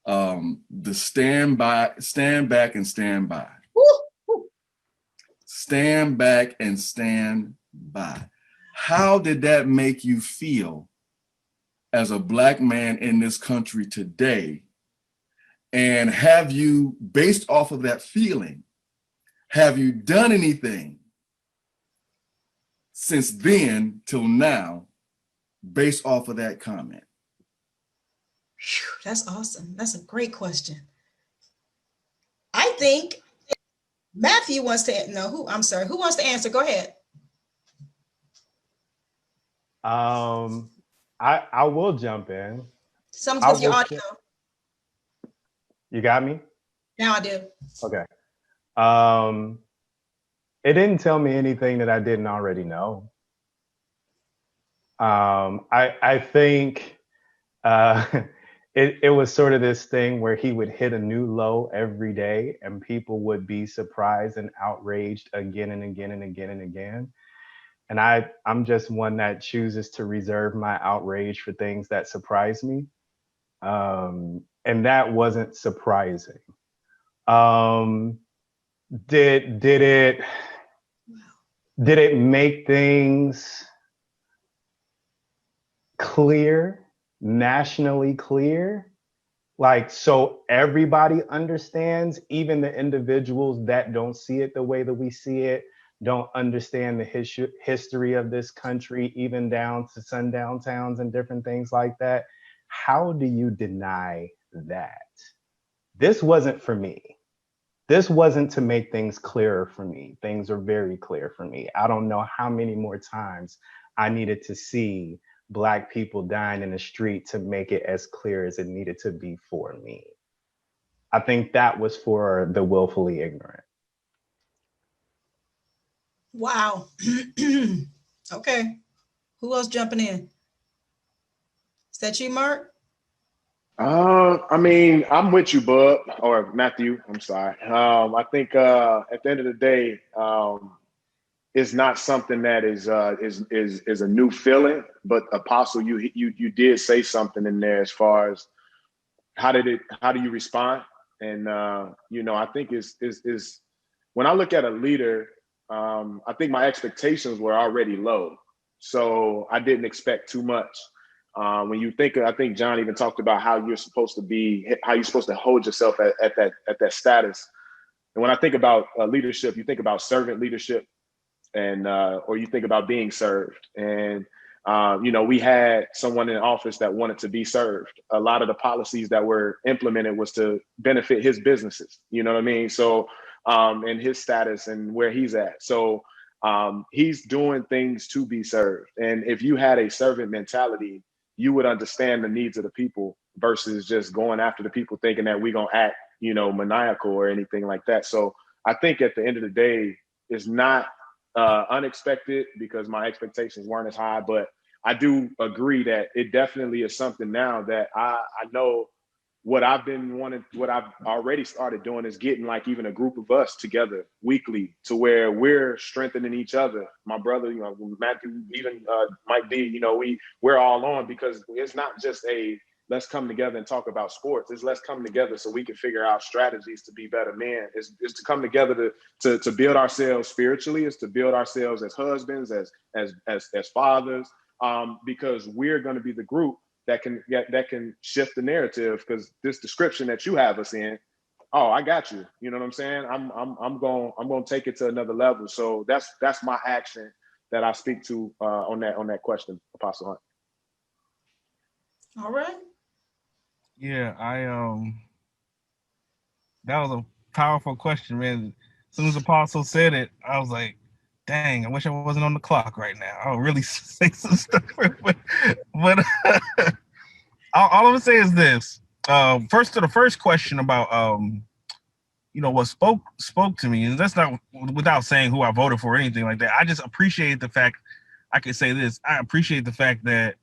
The stand back and stand by. Woo, woo. Stand back and stand by. How did that make you feel as a Black man in this country today? And have you, based off of that feeling, have you done anything since then till now based off of that comment? Phew, that's awesome. That's a great question. I think Matthew wants to, no, who wants to answer? Go ahead. I will jump in. Something with your will audio. You got me? Now I do. Okay. It didn't tell me anything that I didn't already know. I think it was sort of this thing where he would hit a new low every day and people would be surprised and outraged again and again and again and again. And I'm just one that chooses to reserve my outrage for things that surprise me. And that wasn't surprising. Did it make things clear, nationally clear? Like, so everybody understands, even the individuals that don't see it the way that we see it, don't understand the history of this country, even down to sundown towns and different things like that. How do you deny that? This wasn't for me. This wasn't to make things clearer for me. Things are very clear for me. I don't know how many more times I needed to see Black people dying in the street to make it as clear as it needed to be for me. I think that was for the willfully ignorant. Wow. Okay. Who else jumping in? Is that you, Mark? I mean, I'm with you, Bub, or Matthew. I'm sorry. I think at the end of the day, it's not something that is a new feeling. But Apostle, you did say something in there as far as how do you respond? And I think is when I look at a leader, I think my expectations were already low, so I didn't expect too much. When you think, I think John even talked about how you're supposed to hold yourself at that status. And when I think about leadership, you think about servant leadership, and or you think about being served. And we had someone in office that wanted to be served. A lot of the policies that were implemented was to benefit his businesses. You know what I mean? So, and his status and where he's at. So he's doing things to be served. And if you had a servant mentality, you would understand the needs of the people versus just going after the people thinking that we're going to act, maniacal or anything like that. So I think at the end of the day, it's not unexpected because my expectations weren't as high, but I do agree that it definitely is something now that I know what I've already started doing is getting like even a group of us together weekly to where we're strengthening each other. My brother, Matthew, even Mike D, we're all on, because it's not just let's come together and talk about sports. It's let's come together so we can figure out strategies to be better men. It's to come together to build ourselves spiritually. It's to build ourselves as husbands, as fathers, because we're going to be the group that can shift the narrative, because this description that you have us in, oh, I got you. You know what I'm saying? I'm going to take it to another level. So that's my action that I speak to on that question, Apostle Hunt. All right. Yeah, that was a powerful question, man. As soon as Apostle said it, I was like, dang, I wish I wasn't on the clock right now. I'll really say some stuff. But all I'm gonna say is this. First to the first question about what spoke to me, and that's not without saying who I voted for or anything like that. I just appreciate the fact, I can say this, I appreciate the fact that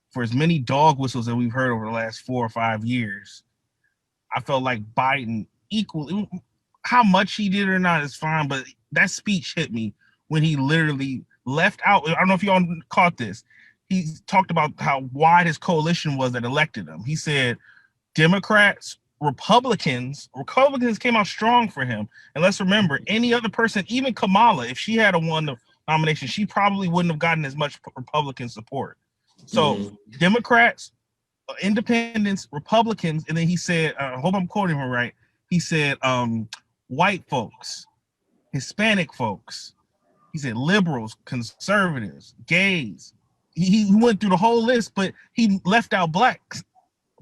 for as many dog whistles that we've heard over the last 4 or 5 years, I felt like Biden equally, how much he did or not is fine, but that speech hit me when he literally left out. I don't know if y'all caught this. He talked about how wide his coalition was that elected him. He said Democrats, Republicans came out strong for him. And let's remember, any other person, even Kamala, if she had won the nomination, she probably wouldn't have gotten as much Republican support. So Democrats, independents, Republicans, and then he said, I hope I'm quoting him right. He said, white folks, Hispanic folks. He said liberals, conservatives, gays. He went through the whole list, but he left out blacks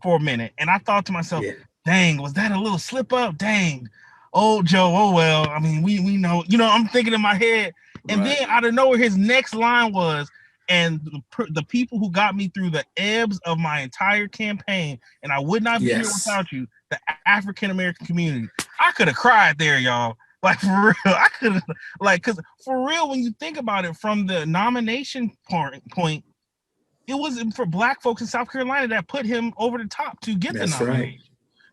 for a minute. And I thought to myself, dang, was that a little slip up? Dang, old Joe, oh well. I mean, we know, I'm thinking in my head. And then out of nowhere, his next line was, and the people who got me through the ebbs of my entire campaign, and I would not be here without you, the African-American community. I could have cried there, y'all. Like, for real, I could have, like, because for real, when you think about it, from the nomination point, it was for black folks in South Carolina that put him over the top to get the nomination. Right.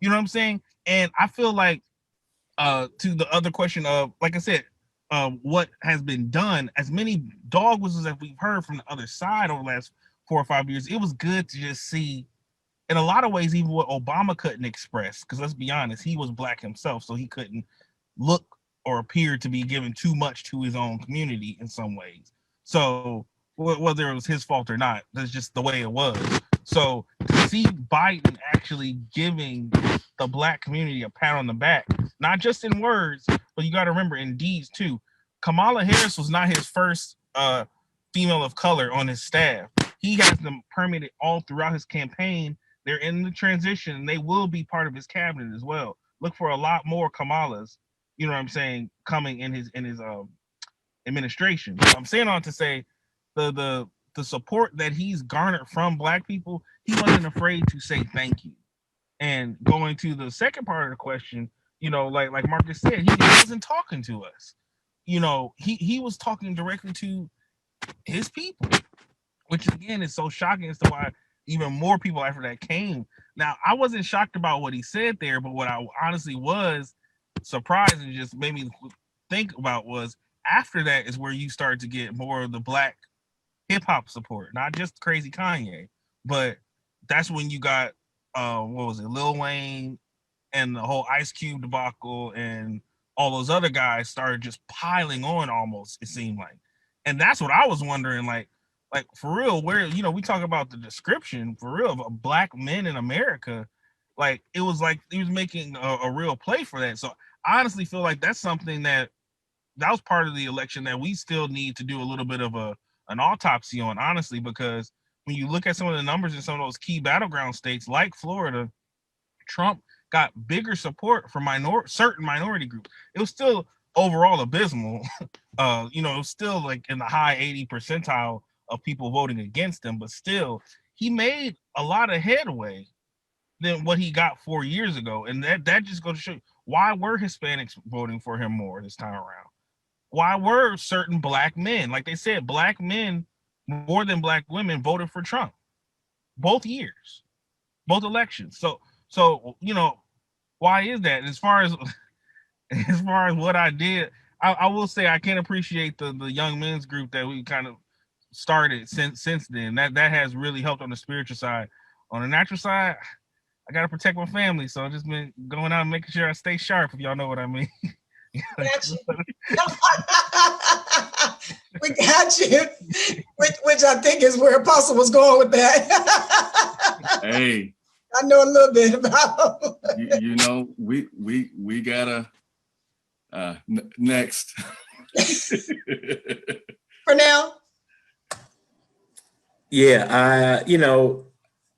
You know what I'm saying? And I feel like, to the other question of, like I said, what has been done, as many dog whistles that we've heard from the other side over the last 4 or 5 years, it was good to just see, in a lot of ways, even what Obama couldn't express, because let's be honest, he was black himself, so he couldn't look or appear to be giving too much to his own community in some ways. So whether it was his fault or not, that's just the way it was. So to see Biden actually giving the black community a pat on the back, not just in words, but you got to remember in deeds too. Kamala Harris was not his first female of color on his staff. He has them permeated all throughout his campaign. They're in the transition, and they will be part of his cabinet as well. Look for a lot more Kamalas, you know what I'm saying, coming in his administration. I'm saying on to say the support that he's garnered from black people, he wasn't afraid to say thank you. And going to the second part of the question, like Marcus said, he wasn't talking to us. He was talking directly to his people, which again is so shocking as to why even more people after that came. Now, I wasn't shocked about what he said there, but what I honestly was surprised and just made me think about was, after that is where you start to get more of the black hip hop support, not just crazy Kanye, but that's when you got Lil Wayne and the whole Ice Cube debacle and all those other guys started just piling on almost, it seemed like. And that's what I was wondering, like for real, where, we talk about the description for real of black men in America, like it was like he was making a real play for that. So I honestly feel like that's something that was part of the election that we still need to do a little bit of an autopsy on, honestly, because when you look at some of the numbers in some of those key battleground states like Florida, Trump got bigger support from certain minority groups. It was still overall abysmal. It was still like in the high 80 percentile of people voting against him, but still he made a lot of headway than what he got 4 years ago. And that just goes to show you, why were Hispanics voting for him more this time around? Why were certain black men, like they said, black men more than black women voted for Trump both years, both elections? So why is that? As far as what I did, I will say I can appreciate the young men's group that we kind of started since then. That has really helped on the spiritual side. On the natural side, I gotta protect my family, so I've just been going out and making sure I stay sharp, if y'all know what I mean. Got you. We got you, which I think is where Apostle was going with that. Hey, I know a little bit about. we gotta next. For now. Yeah,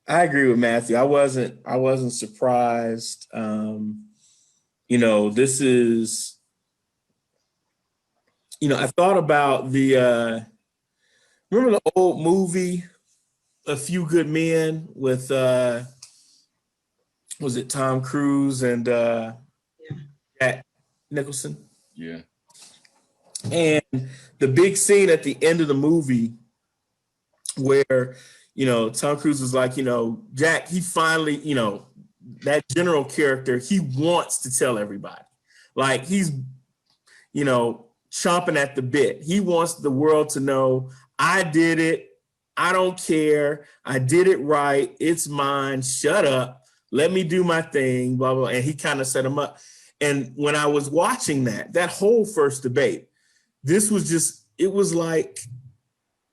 I agree with Matthew. I wasn't surprised. This is. I thought about remember the old movie, A Few Good Men with, was it Tom Cruise and Jack Nicholson? Yeah. And the big scene at the end of the movie where, Tom Cruise was like, Jack, he finally, that general character, he wants to tell everybody. Like he's, chomping at the bit. He wants the world to know, I did it. I don't care. I did it right. It's mine. Shut up. let me do my thing, blah, blah. And he kind of set him up. And when I was watching that whole first debate, it was like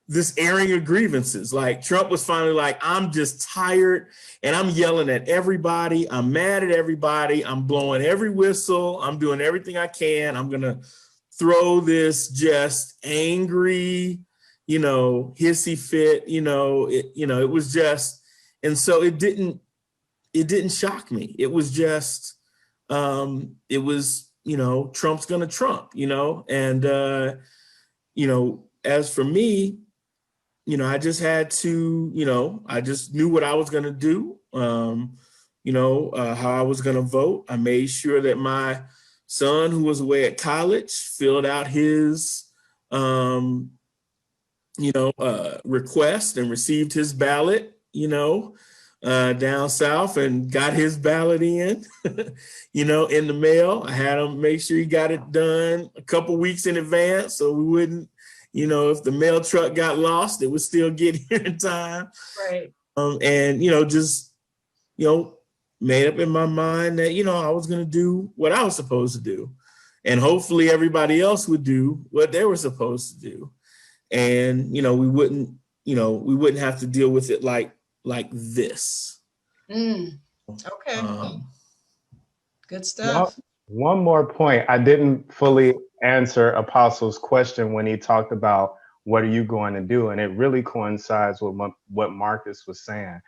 this airing of grievances. Like Trump was finally like, I'm just tired and I'm yelling at everybody. I'm mad at everybody. I'm blowing every whistle. I'm doing everything I can. I'm going to throw this just angry, hissy fit, it was just, and so it didn't shock me. It was just, it was, Trump's going to Trump, and, as for me, I just had to, I just knew what I was going to do, how I was going to vote. I made sure that my son, who was away at college, filled out his, request and received his ballot, down south, and got his ballot in, in the mail. I had him make sure he got it done a couple weeks in advance so we wouldn't, if the mail truck got lost, it would still get here in time. Right. And, just, made up in my mind that, I was going to do what I was supposed to do. And hopefully everybody else would do what they were supposed to do. And, we wouldn't have to deal with it like this. Okay. Good stuff. One more point. I didn't fully answer Apostle's question when he talked about what are you going to do? And it really coincides with what Marcus was saying.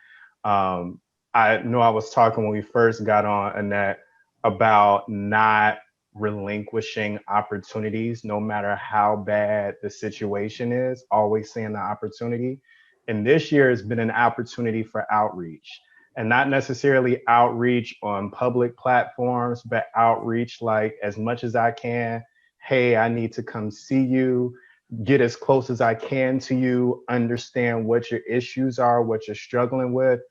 I know I was talking when we first got on, Annette, about not relinquishing opportunities, no matter how bad the situation is, always seeing the opportunity. And this year has been an opportunity for outreach, and not necessarily outreach on public platforms, but outreach like as much as I can. Hey, I need to come see you, get as close as I can to you, understand what your issues are, what you're struggling with.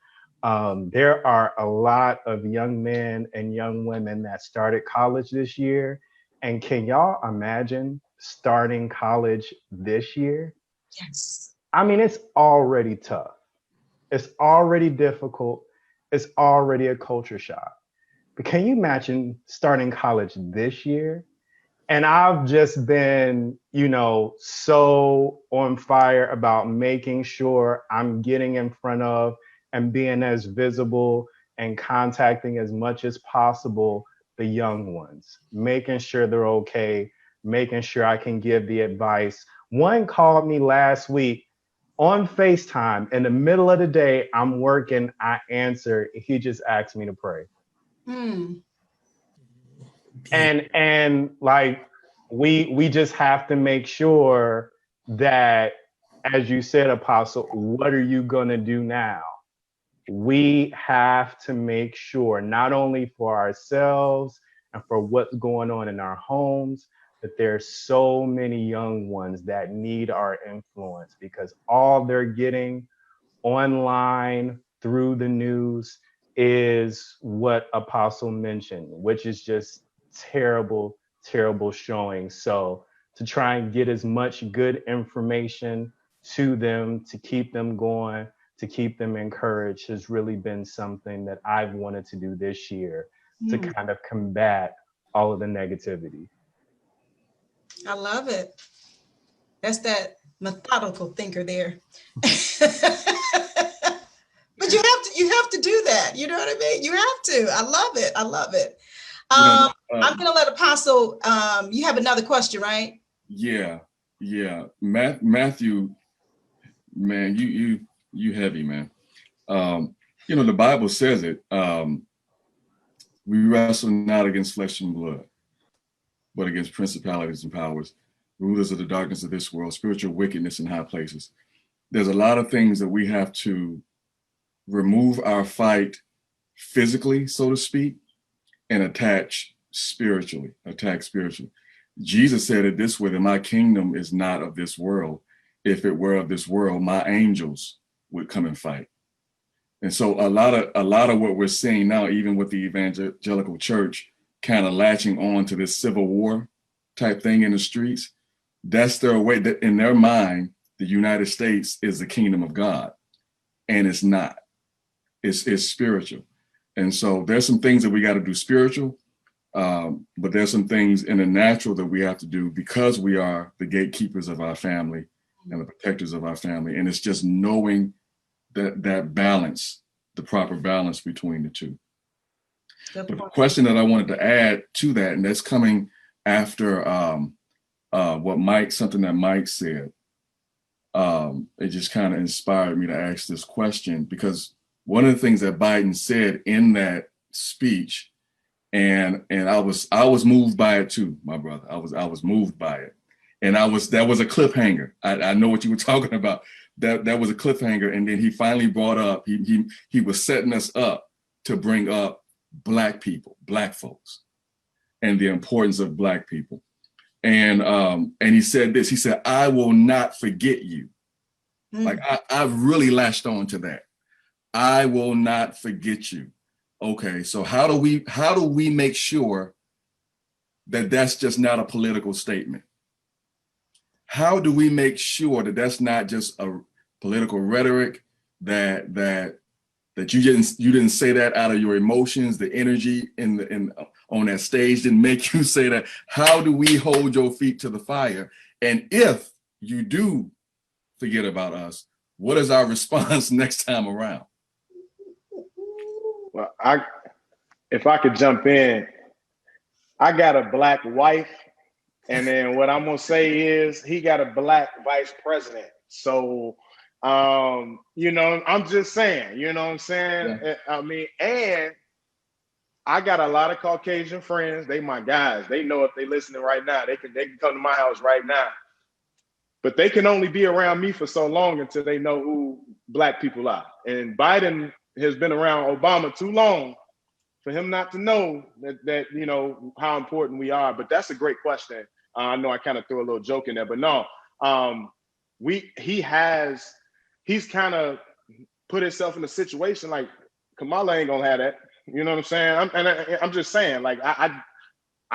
There are a lot of young men and young women that started college this year. And can y'all imagine starting college this year? Yes. I mean, it's already tough. It's already difficult. It's already a culture shock. But can you imagine starting college this year? And I've just been, so on fire about making sure I'm getting in front of and being as visible and contacting as much as possible the young ones, making sure they're okay, making sure I can give the advice. One called me last week on FaceTime in the middle of the day. I'm working, I answer. He just asked me to pray. And like, we just have to make sure that, as you said, Apostle, what are you gonna do now? We have to make sure, not only for ourselves and for what's going on in our homes, but there's so many young ones that need our influence, because all they're getting online through the news is what Apostle mentioned, which is just terrible, terrible showing. So to try and get as much good information to them, to keep them going, to keep them encouraged, has really been something that I've wanted to do this year to kind of combat all of the negativity. I love it. That's that methodical thinker there. But you have to do that. You know what I mean? You have to. I love it. I love it. I'm gonna let Apostle, you have another question, right? Yeah. Matthew, man, you heavy, man. The Bible says it. We wrestle not against flesh and blood, but against principalities and powers, rulers of the darkness of this world, spiritual wickedness in high places. There's a lot of things that we have to remove our fight physically, so to speak, and attack spiritually. Jesus said it this way, that my kingdom is not of this world. If it were of this world, my angels would come and fight. And so a lot of what we're seeing now, even with the evangelical church kind of latching on to this civil war type thing in the streets, that's their way. That in their mind, the United States is the kingdom of God, and it's not. It's spiritual. And so there's some things that we got to do spiritual, but there's some things in the natural that we have to do because we are the gatekeepers of our family and the protectors of our family. And it's just knowing that balance, the proper balance between the two. But the question that I wanted to add to that, and that's coming after something that Mike said, it just kind of inspired me to ask this question, because one of the things that Biden said in that speech, and I was moved by it too, my brother. I was moved by it, and that was a cliffhanger. I know what you were talking about. That was a cliffhanger, and then he finally brought up. He was setting us up to bring up Black people, Black folks, and the importance of Black people. And he said this. He said, "I will not forget you." Like I really latched on to that. I will not forget you. Okay, so how do we make sure that that's just not a political statement? How do we make sure that that's not just a political rhetoric, that you didn't say that out of your emotions, the energy on that stage didn't make you say that? How do we hold your feet to the fire? And if you do forget about us, what is our response next time around? Well, if I could jump in, I got a Black wife, and then what I'm gonna say is he got a Black vice president. So, I'm just saying, you know what I'm saying? Yeah. I mean, and I got a lot of Caucasian friends. They my guys. They know if they listening right now, they can come to my house right now. But they can only be around me for so long until they know who Black people are. And Biden has been around Obama too long for him not to know that how important we are. But that's a great question. I know I kind of threw a little joke in there, but no, he's kind of put himself in a situation like Kamala ain't gonna have that. You know what I'm saying? I'm just saying, like I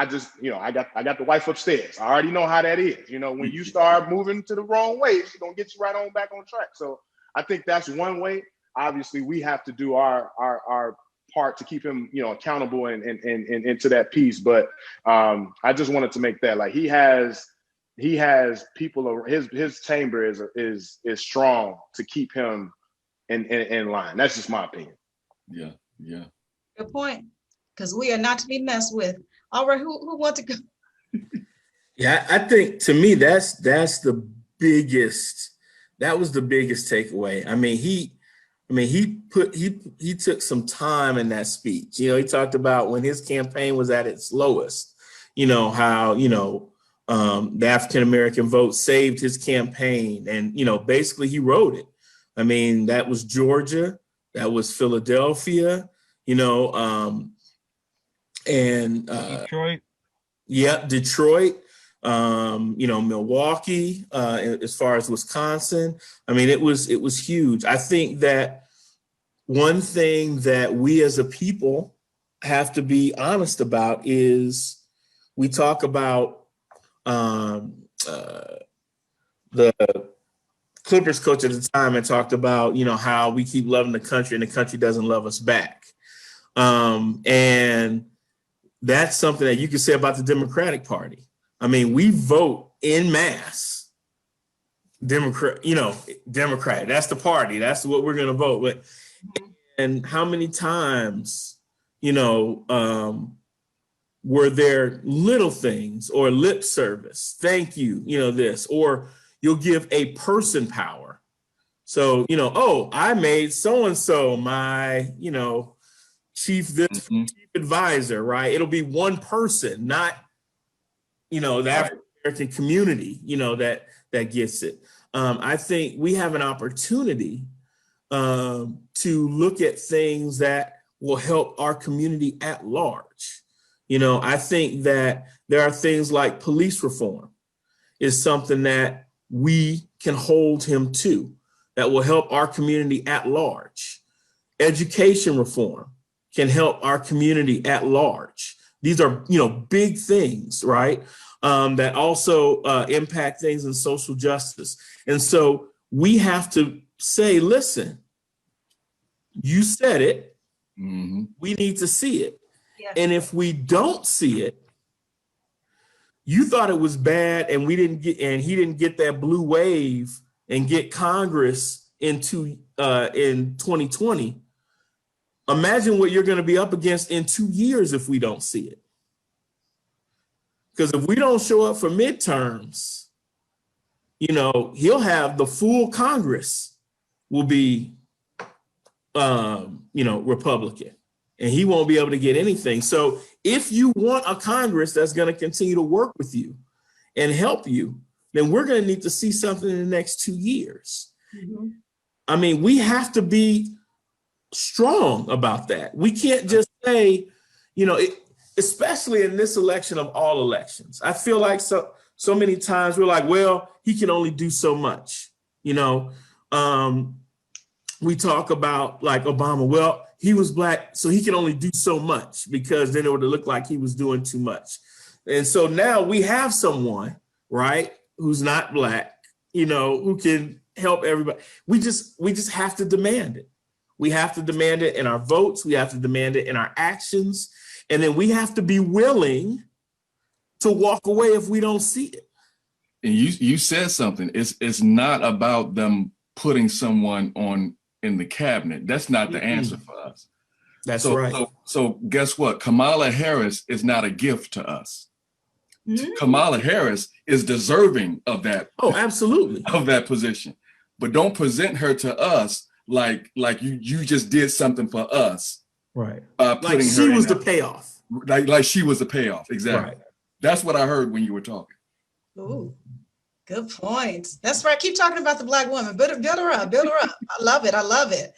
just, I got the wife upstairs. I already know how that is. When you start moving to the wrong way, she's gonna get you right on back on track. So I think that's one way. Obviously, we have to do our part to keep him, accountable and into that piece. But I just wanted to make that, like, he has people. His chamber is strong to keep him in line. That's just my opinion. Yeah. Good point. Because we are not to be messed with. All right, who wants to go? Yeah, I think to me that's the biggest. That was the biggest takeaway. I mean, he took some time in that speech. He talked about when his campaign was at its lowest. How the African American vote saved his campaign, and basically he wrote it. I mean, that was Georgia, that was Philadelphia, and Detroit. Yeah, Detroit. Milwaukee, as far as Wisconsin. I mean, it was huge. I think that one thing that we as a people have to be honest about is we talk about the Clippers coach at the time and talked about, how we keep loving the country and the country doesn't love us back. And that's something that you can say about the Democratic Party. I mean, we vote en masse Democrat. That's the party. That's what we're going to vote with. And how many times, were there little things or lip service? Thank you, this, or you'll give a person power. So, I made so-and-so my, chief advisor, right? It'll be one person, not, the African American community, that gets it. I think we have an opportunity to look at things that will help our community at large. I think that there are things like police reform is something that we can hold him to that will help our community at large. Education reform can help our community at large. These are, big things, right? That also impact things in social justice. And so we have to say, listen, you said it, Mhm. We need to see it. Yes. And if we don't see it, you thought it was bad and he didn't get that blue wave and get Congress into in 2020. Imagine what you're going to be up against in 2 years if we don't see it. Because if we don't show up for midterms, he'll have the full Congress will be, Republican, and he won't be able to get anything. So if you want a Congress that's going to continue to work with you and help you, then we're going to need to see something in the next 2 years. Mhm. I mean, we have to be strong about that. We can't just say, especially in this election of all elections. I feel like so many times we're like, well, he can only do so much. We talk about like Obama, well, he was Black, so he can only do so much because then it would look like he was doing too much. And so now we have someone, right, who's not Black, who can help everybody. We just have to demand it. We have to demand it in our votes. We have to demand it in our actions. And then we have to be willing to walk away if we don't see it. And you said something. It's not about them putting someone in the cabinet. That's not the answer for us. That's right. So guess what? Kamala Harris is not a gift to us. Mhm. Kamala Harris is deserving of that. Oh, absolutely. Of that position. But don't present her to us like you just did something for us. Right. Like she was the payoff. Like she was the payoff. Exactly. Right. That's what I heard when you were talking. Ooh, good point. That's right. Keep talking about the Black woman. Build her up. Build her up. I love it.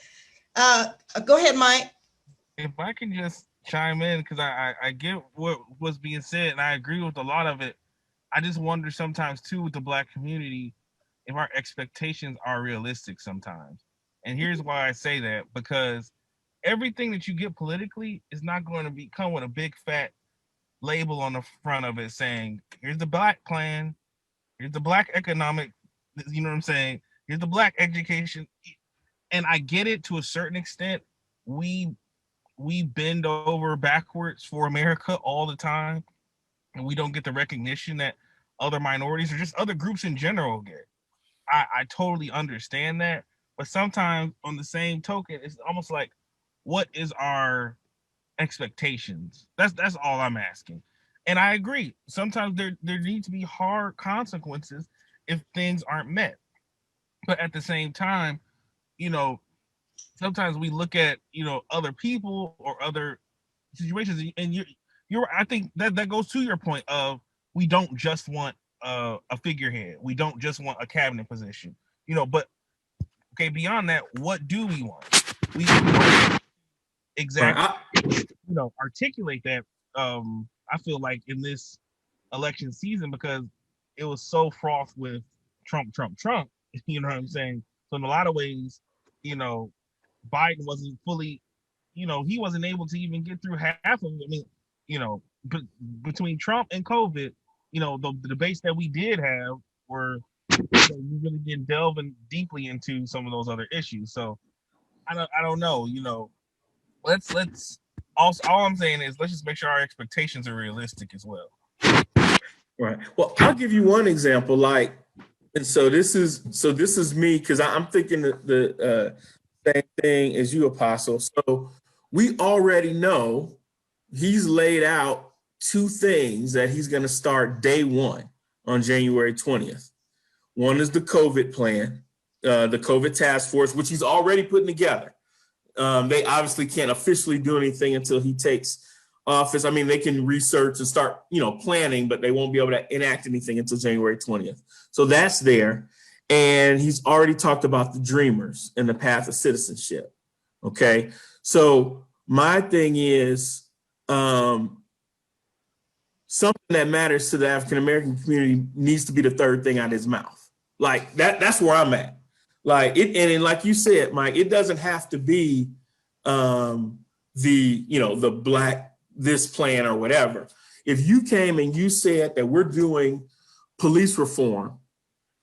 Go ahead, Mike. If I can just chime in, because I get what was being said, and I agree with a lot of it. I just wonder sometimes too with the Black community if our expectations are realistic sometimes. And here's why I say that, because everything that you get politically is not going to come with a big fat label on the front of it saying, here's the Black plan, here's the Black economic, you know what I'm saying? Here's the Black education. And I get it to a certain extent. We bend over backwards for America all the time, and we don't get the recognition that other minorities or just other groups in general get. I totally understand that, but sometimes on the same token, it's almost like, what is our expectations? That's all I'm asking. And I agree. Sometimes there need to be hard consequences if things aren't met. But at the same time, sometimes we look at, other people or other situations, and you're I think that goes to your point of we don't just want a figurehead. We don't just want a cabinet position, but okay, beyond that, what do we want? We want exactly, articulate that. I feel like in this election season, because it was so fraught with Trump, you know what I'm saying? So in a lot of ways, Biden wasn't fully, he wasn't able to even get through half of it. I mean, between Trump and COVID, the debates that we did have were, we really didn't delve in deeply into some of those other issues. So I don't know, let's also, all I'm saying is let's just make sure our expectations are realistic as well. Right. Well, I'll give you one example. And so this is me, because I'm thinking the same thing as you, Apostle. So we already know he's laid out two things that he's going to start day one on January 20th. One is the COVID plan, the COVID task force, which he's already putting together. They obviously can't officially do anything until he takes office. I mean, they can research and start, planning, but they won't be able to enact anything until January 20th. So that's there. And he's already talked about the Dreamers and the path of citizenship. Okay. So my thing is, something that matters to the African-American community needs to be the third thing out of his mouth. Like that's where I'm at. Like it, and like you said, Mike, it doesn't have to be the Black this plan or whatever. If you came and you said that we're doing police reform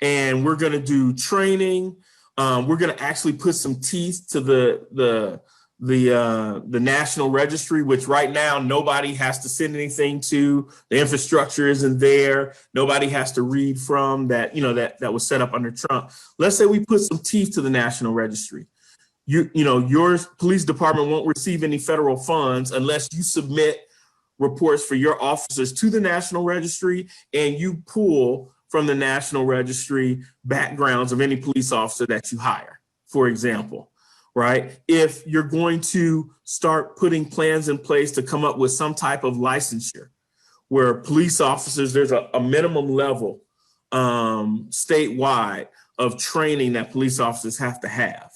and we're going to do training, we're going to actually put some teeth to the the National Registry, which right now nobody has to send anything to. The infrastructure isn't there. Nobody has to read from that, that was set up under Trump. Let's say we put some teeth to the National Registry. Your police department won't receive any federal funds unless you submit reports for your officers to the National Registry, and you pull from the National Registry backgrounds of any police officer that you hire, for example. Right? If you're going to start putting plans in place to come up with some type of licensure where police officers, there's a minimum level statewide of training that police officers have to have,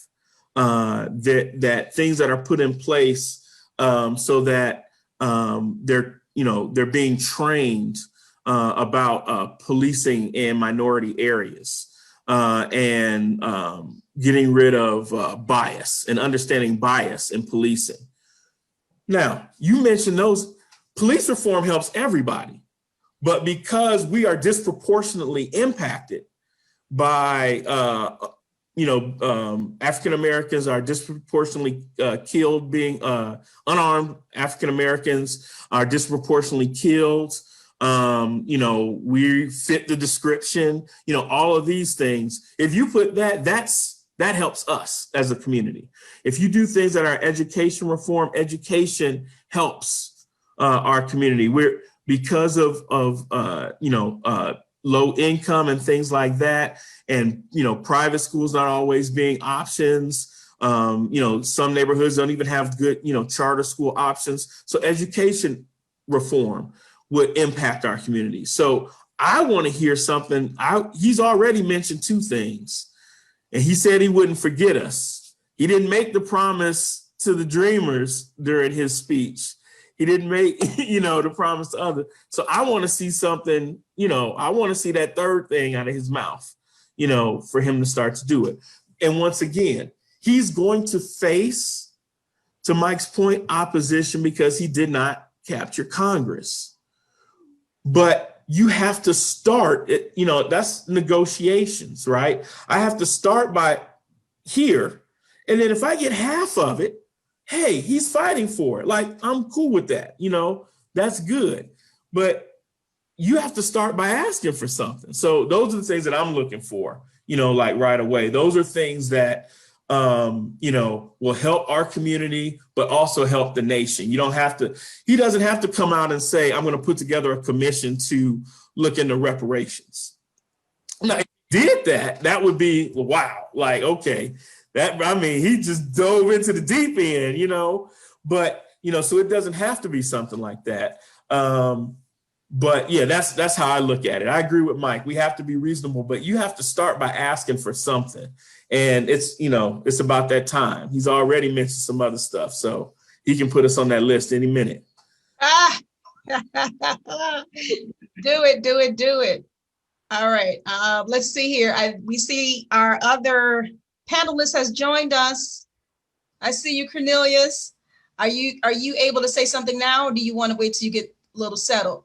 that things that are put in place so that they're being trained about policing in minority areas and getting rid of bias and understanding bias in policing. Now, you mentioned those. Police reform helps everybody, but because we are disproportionately impacted by, African Americans are disproportionately killed, being unarmed African Americans are disproportionately killed. We fit the description, all of these things. If you put that helps us as a community. If you do things that are education reform, education helps our community. We're because of low income and things like that, and private schools not always being options. Some neighborhoods don't even have good charter school options. So education reform would impact our community. So I want to hear something. He's already mentioned two things. And he said he wouldn't forget us. He didn't make the promise to the dreamers during his speech. He didn't make, the promise to others. So I want to see something, I want to see that third thing out of his mouth, for him to start to do it. And once again, he's going to face, to Mike's point, opposition because he did not capture Congress. But you have to start it, that's negotiations, right? I have to start by here. And then if I get half of it, hey, he's fighting for it. Like, I'm cool with that. That's good. But you have to start by asking for something. So those are the things that I'm looking for, like right away. Those are things that, will help our community, but also help the nation. He doesn't have to come out and say, I'm going to put together a commission to look into reparations. Now, if he did that would be, wow. Like, okay, he just dove into the deep end, but, so it doesn't have to be something like that. But yeah, that's how I look at it. I agree with Mike. We have to be reasonable, but you have to start by asking for something. And it's about that time. He's already mentioned some other stuff, so he can put us on that list any minute. Do it. All right. Let's see here. We see our other panelist has joined us. I see you, Cornelius. Are you able to say something now, or do you want to wait till you get a little settled?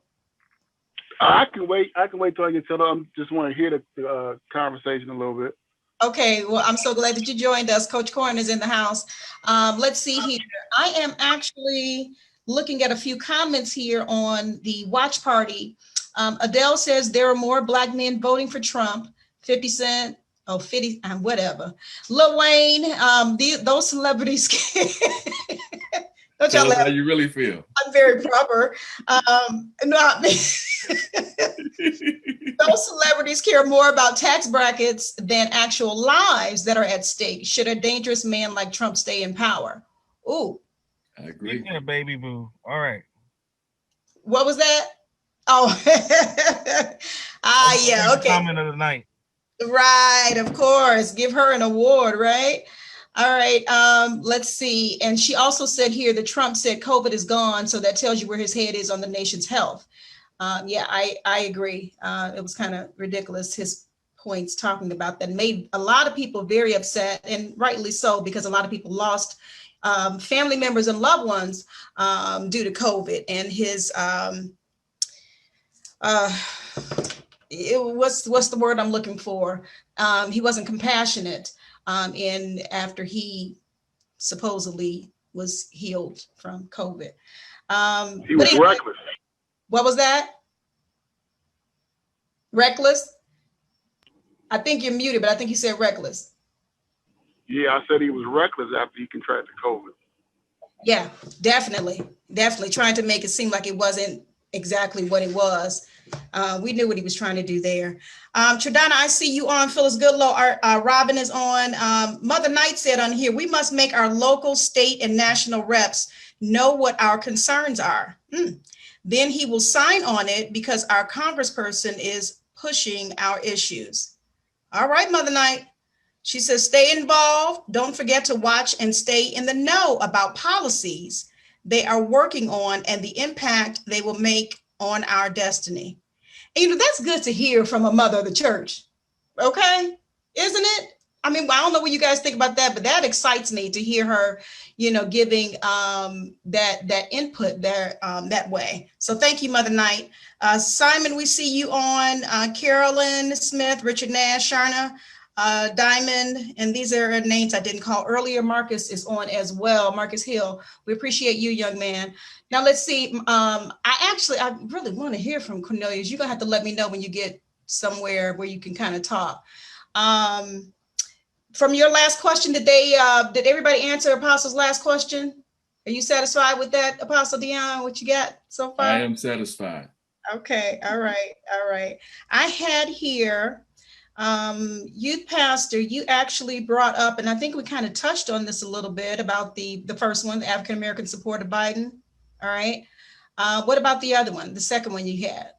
I can wait till I get settled. I just want to hear the conversation a little bit. Okay, well, I'm so glad that you joined us. Coach Corn is in the house. Let's see here. I am actually looking at a few comments here on the watch party. Adele says there are more Black men voting for Trump. 50 Cent, 50, whatever. Lil Wayne, those celebrities. Tell us how you really feel. I'm very proper. Those celebrities care more about tax brackets than actual lives that are at stake. Should a dangerous man like Trump stay in power? Ooh. I agree. Yeah, baby boo. All right. What was that? Oh, yeah. Okay. Comment of the night. Right. Of course. Give her an award, right? All right. Let's see. And she also said here that Trump said COVID is gone. So that tells you where his head is on the nation's health. Yeah, I agree. It was kind of ridiculous, his points talking about that made a lot of people very upset, and rightly so, because a lot of people lost family members and loved ones due to COVID. And his, what's the word I'm looking for? He wasn't compassionate. And after he supposedly was healed from COVID. He was reckless. What was that? Reckless? I think you're muted, but I think you said reckless. Yeah, I said he was reckless after he contracted COVID. Yeah, definitely. Definitely trying to make it seem like it wasn't exactly what it was. We knew what he was trying to do there. Tradana, I see you on. Phyllis Goodlow, Robin is on. Mother Knight said on here, we must make our local, state, and national reps know what our concerns are. Then he will sign on it because our congressperson is pushing our issues. All right, Mother Knight. She says, stay involved. Don't forget to watch and stay in the know about policies they are working on and the impact they will make on our destiny. And, you know, that's good to hear from a mother of the church. Okay, isn't it? I mean, I don't know what you guys think about that, but that excites me to hear her, you know, giving that input there that way. So thank you, Mother Knight. Simon, we see you on. Carolyn Smith, Richard Nash, Sharna, Diamond, and these are names I didn't call earlier. Marcus is on as well. Marcus Hill. We appreciate you, young man. Now let's see. I really want to hear from Cornelius. You're gonna have to let me know when you get somewhere where you can kind of talk. From your last question, did everybody answer Apostle's last question? Are you satisfied with that, Apostle Dion? What you got so far? I am satisfied. Okay. All right. I had here, youth pastor, you actually brought up, and I think we kind of touched on this a little bit about the first one, the African-American support of Biden. All right. What about the other one, the second one you had?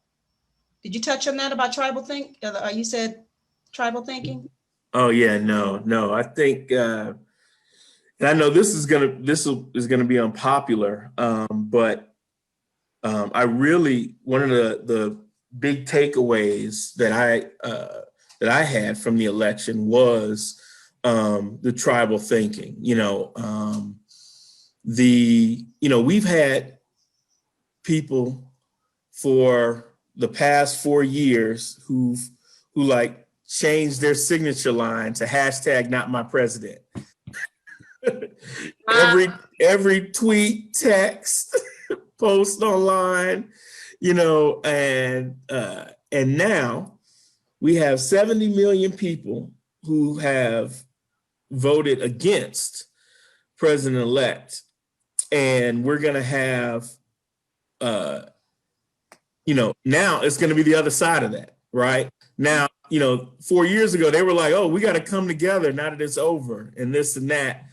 Did you touch on that about tribal think? You said tribal thinking? Oh yeah, no. I think, and I know this is gonna be unpopular, but I really, one of the big takeaways that I had from the election was the tribal thinking. We've had people for the past 4 years who like changed their signature line to hashtag not my president. every tweet, text, post online, and now we have 70 million people who have voted against President-elect, and we're going to have, now it's going to be the other side of that, right? Now, 4 years ago, they were like, oh, we got to come together now that it's over and this and that.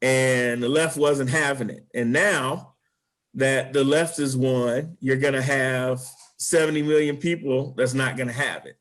And the left wasn't having it. And now that the left has won, you're going to have 70 million people that's not going to have it.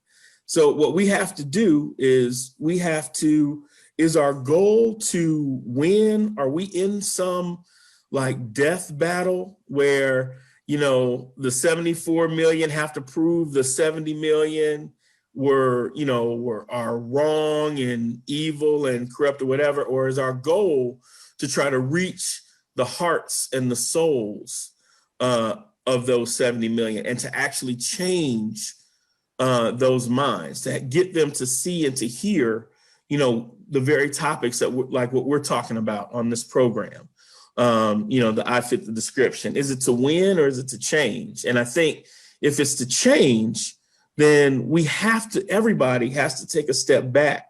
So what we have to do is is our goal to win? Are we in some like death battle where, the 74 million have to prove the 70 million are wrong and evil and corrupt or whatever? Or is our goal to try to reach the hearts and the souls of those 70 million and to actually change those minds, to get them to see and to hear, the very topics that like what we're talking about on this program? The I fit the description. Is it to win or is it to change? And I think if it's to change, then everybody has to take a step back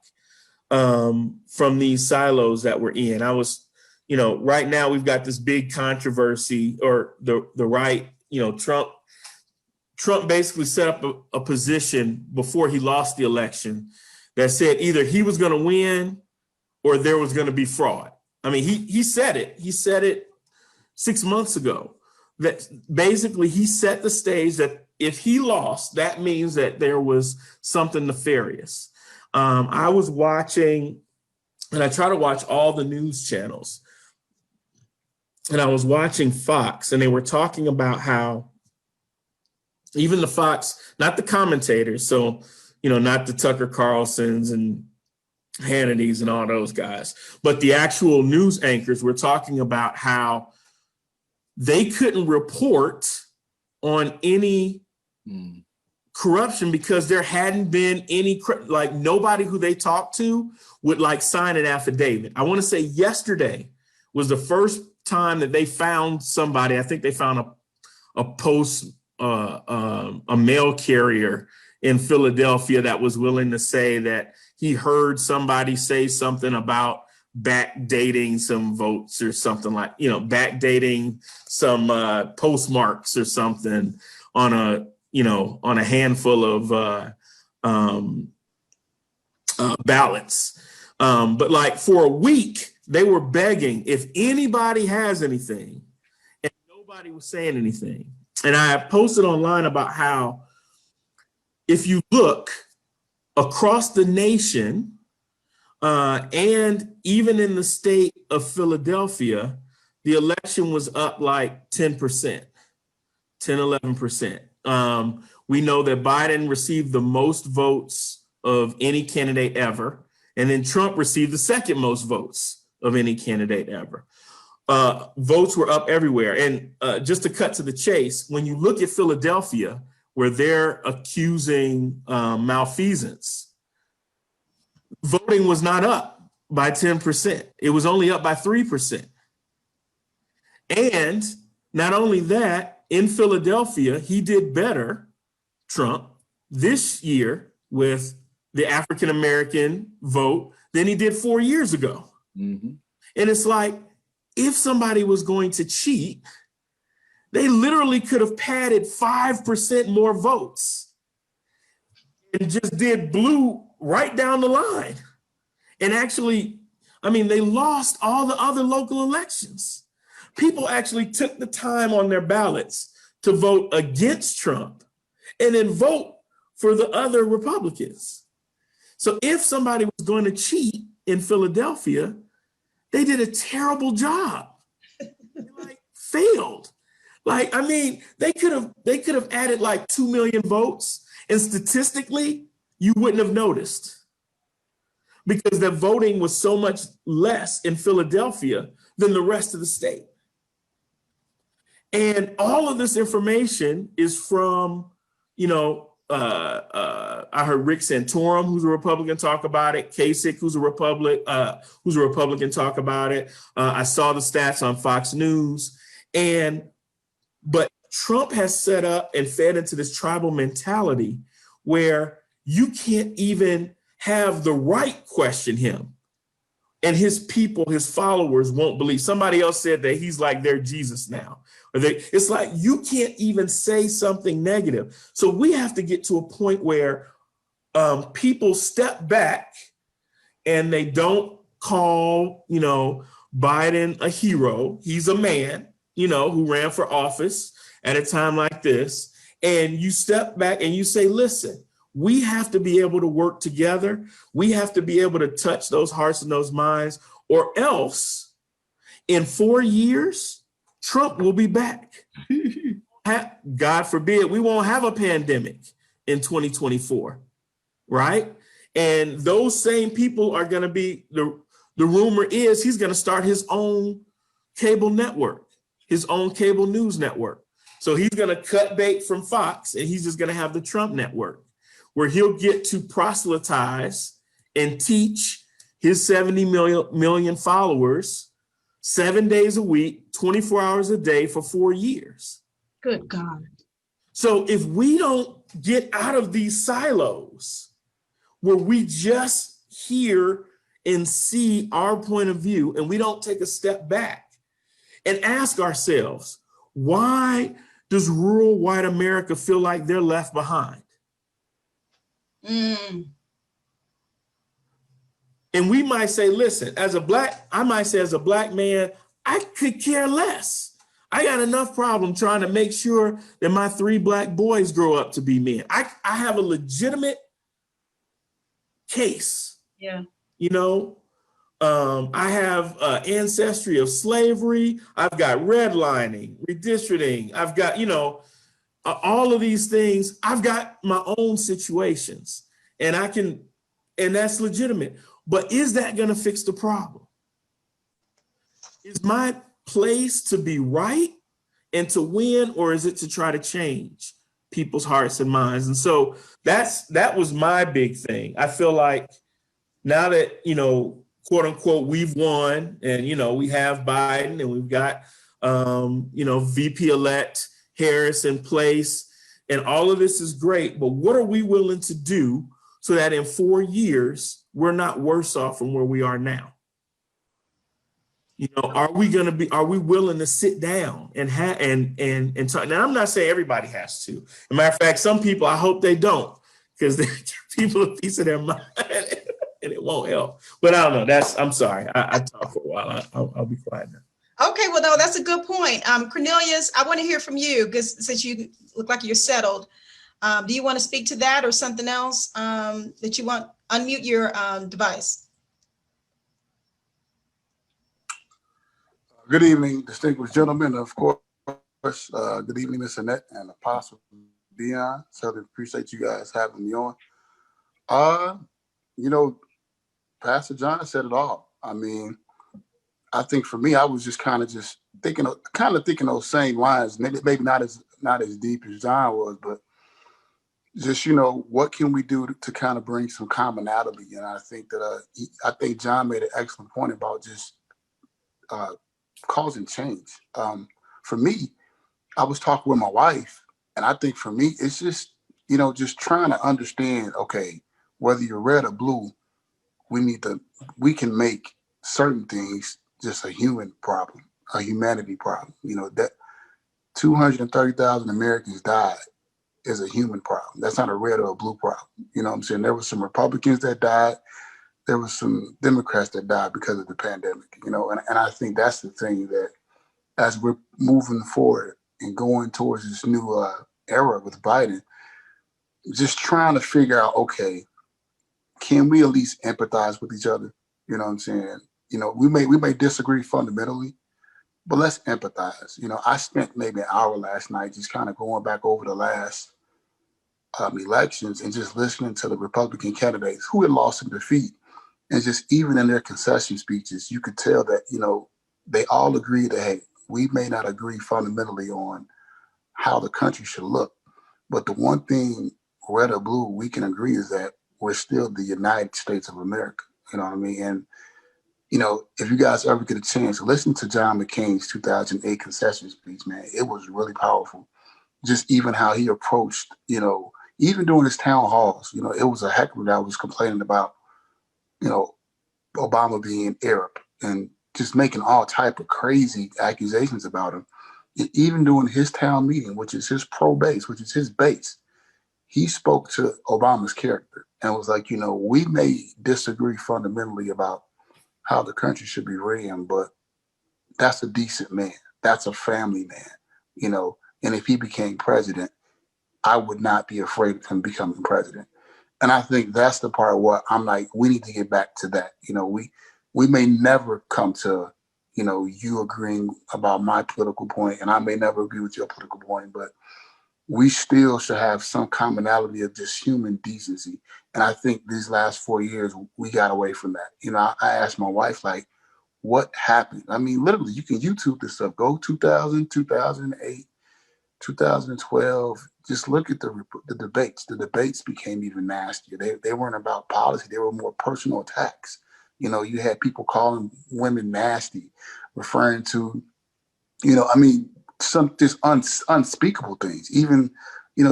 from these silos that we're in. Right now we've got this big controversy, or the right, Trump basically set up a position before he lost the election that said either he was going to win or there was going to be fraud. I mean, he said it. He said it 6 months ago. That basically he set the stage that if he lost, that means that there was something nefarious. I was watching, and I try to watch all the news channels, and I was watching Fox, and they were talking about how even the Fox, not the commentators, so, not the Tucker Carlsons and Hannity's and all those guys, but the actual news anchors were talking about how they couldn't report on any corruption because there hadn't been any, like nobody who they talked to would like sign an affidavit. I want to say yesterday was the first time that they found somebody, I think they found a mail carrier in Philadelphia that was willing to say that he heard somebody say something about backdating some votes or something, like, backdating some postmarks or something on a handful of ballots. But like for a week, they were begging if anybody has anything, and nobody was saying anything. And I posted online about how if you look across the nation, and even in the state of Philadelphia, the election was up like 10%, 11%. We know that Biden received the most votes of any candidate ever, and then Trump received the second most votes of any candidate ever. Votes were up everywhere. And just to cut to the chase, when you look at Philadelphia, where they're accusing malfeasance, voting was not up by 10%. It was only up by 3%. And not only that, in Philadelphia, he did better, Trump, this year with the African-American vote than he did 4 years ago. Mm-hmm. And it's like, if somebody was going to cheat, they literally could have padded 5% more votes and just did blue right down the line. And actually, they lost all the other local elections. People actually took the time on their ballots to vote against Trump and then vote for the other Republicans. So if somebody was going to cheat in Philadelphia, they did a terrible job. They failed. They could have added like 2 million votes, and statistically, you wouldn't have noticed because the voting was so much less in Philadelphia than the rest of the state. And all of this information is from, I heard Rick Santorum, who's a Republican, talk about it. Kasich, who's a Republican, talk about it. I saw the stats on Fox News. But Trump has set up and fed into this tribal mentality where you can't even have the right question him. And his people, his followers won't believe. Somebody else said that he's like their Jesus now. It's like you can't even say something negative. So we have to get to a point where people step back and they don't call, Biden a hero. He's a man, who ran for office at a time like this. And you step back and you say, listen, we have to be able to work together. We have to be able to touch those hearts and those minds, or else in 4 years, Trump will be back. God forbid, we won't have a pandemic in 2024, right? And those same people are going to be, the rumor is he's going to start his own cable network, his own cable news network. So he's going to cut bait from Fox and he's just going to have the Trump network where he'll get to proselytize and teach his 70 million followers 7 days a week, 24 hours a day for 4 years. Good God. So if we don't get out of these silos where we just hear and see our point of view and we don't take a step back and ask ourselves, why does rural white America feel like they're left behind? And we might say, listen, as a black man, I could care less. I got enough problem trying to make sure that my 3 black boys grow up to be men. I have a legitimate case. Yeah. I have ancestry of slavery. I've got redlining, redistricting. I've got, all of these things. I've got my own situations and that's legitimate. But is that going to fix the problem? Is my place to be right and to win, or is it to try to change people's hearts and minds? And so that was my big thing. I feel like now that, quote unquote, we've won, and we have Biden, and we've got VP-elect Harris in place, and all of this is great. But what are we willing to do so that in 4 years we're not worse off from where we are now? Are we willing to sit down and talk? Now, I'm not saying everybody has to. As a matter of fact, some people, I hope they don't, because they give people a piece of their mind and it won't help. But I don't know. I'm sorry. I talked for a while. I'll be quiet now. Okay, well, no, that's a good point. Cornelius, I want to hear from you, because since you look like you're settled, do you want to speak to that or something else that you want? Unmute your device. Good evening, distinguished gentlemen. Of course, good evening, Ms. Annette and Apostle Dion. Certainly appreciate you guys having me on. Pastor John said it all. I mean, I think for me, I was just kind of thinking those same lines. Maybe not as deep as John was, but just what can we do to kind of bring some commonality? And I think that John made an excellent point about just causing change. For me, I was talking with my wife, and I think for me, it's just just trying to understand. Okay, whether you're red or blue, we can make certain things just a human problem, a humanity problem. That 230,000 Americans died is a human problem. That's not a red or a blue problem. You know what I'm saying? There were some Republicans that died. There were some Democrats that died because of the pandemic, and I think that's the thing, that as we're moving forward and going towards this new era with Biden, just trying to figure out, okay, can we at least empathize with each other? You know what I'm saying? We may disagree fundamentally, but let's empathize. I spent maybe an hour last night just kind of going back over the last elections and just listening to the Republican candidates who had lost in defeat. And just even in their concession speeches, you could tell that, they all agree that, hey, we may not agree fundamentally on how the country should look. But the one thing, red or blue, we can agree is that we're still the United States of America. You know what I mean? And, if you guys ever get a chance, listen to John McCain's 2008 concession speech, man. It was really powerful. Just even how he approached, even during his town halls, it was a heckler that was complaining about, Obama being Arab and just making all type of crazy accusations about him. And even during his town meeting, which is his pro base, which is his base, he spoke to Obama's character and was like, we may disagree fundamentally about how the country should be ran, but that's a decent man. That's a family man, and if he became president, I would not be afraid of him becoming president. And I think that's the part where I'm like, we need to get back to that. We may never come to, you agreeing about my political point, and I may never agree with your political point, but we still should have some commonality of just human decency. And I think these last 4 years, we got away from that. I asked my wife, like, what happened? I mean, literally, you can YouTube this stuff. Go 2000, 2008, 2012. Just look at the debates. The debates became even nastier. They weren't about policy. They were more personal attacks. You had people calling women nasty, referring to, some just unspeakable things. Even,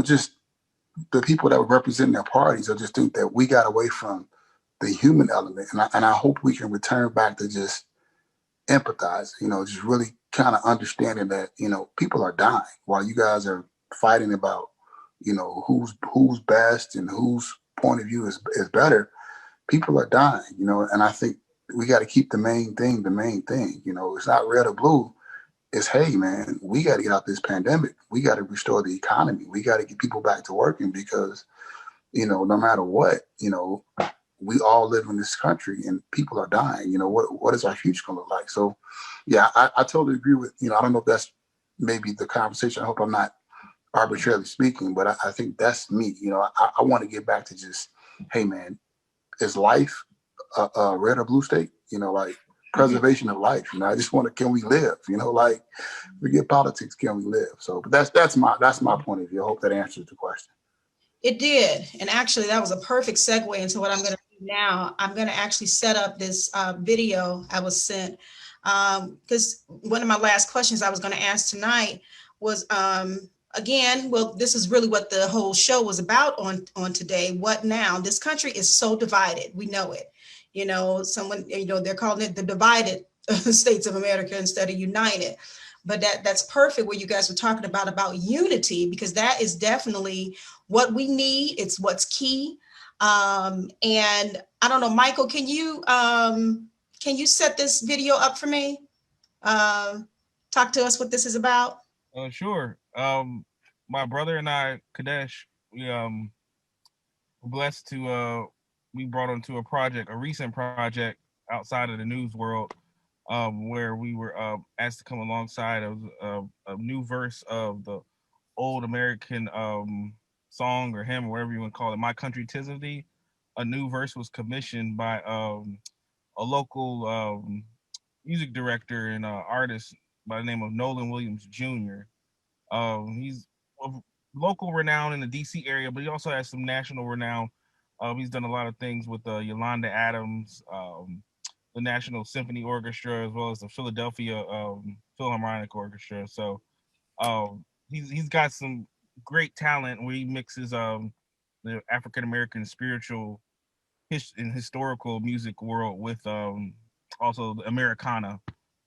just the people that were representing their parties. I just think that we got away from the human element. And I hope we can return back to just empathize, just really kind of understanding that, people are dying while you guys are fighting about, who's best and whose point of view is better. People are dying, and I think we got to keep the main thing. It's not red or blue. It's, hey, man, we got to get out this pandemic. We got to restore the economy. We got to get people back to working because, no matter what, we all live in this country and people are dying. What is our future going to look like? So, yeah, I totally agree with, I don't know if that's maybe the conversation. I hope I'm not arbitrarily speaking, but I think that's me. I want to get back to just, hey, man, is life a red or blue state? Preservation of life. I just want to, can we live? Forget politics, can we live? So, but that's my point of view. I hope that answers the question. It did. And actually, that was a perfect segue into what I'm going to do now, I'm going to actually set up this video I was sent, because one of my last questions I was going to ask tonight was, again, well, this is really what the whole show was about on today. What now? This country is so divided. We know it. You know, they're calling it the divided states of America instead of united. But that's perfect what you guys were talking about unity, because that is definitely what we need. It's what's key. And I don't know, Michael, can you set this video up for me? Talk to us what this is about. Sure. My brother and I, Kadesh, we were blessed to we brought onto a recent project outside of the news world, where we were asked to come alongside of a new verse of the old American song or hymn or whatever you want to call it, "My Country 'Tis of Thee." A new verse was commissioned by a local music director and artist by the name of Nolan Williams Jr. He's of local renown in the DC area, but he also has some national renown. He's done a lot of things with Yolanda Adams, the National Symphony Orchestra, as well as the Philadelphia Philharmonic Orchestra. So he's got some great talent where he mixes the African American spiritual and historical music world with also the Americana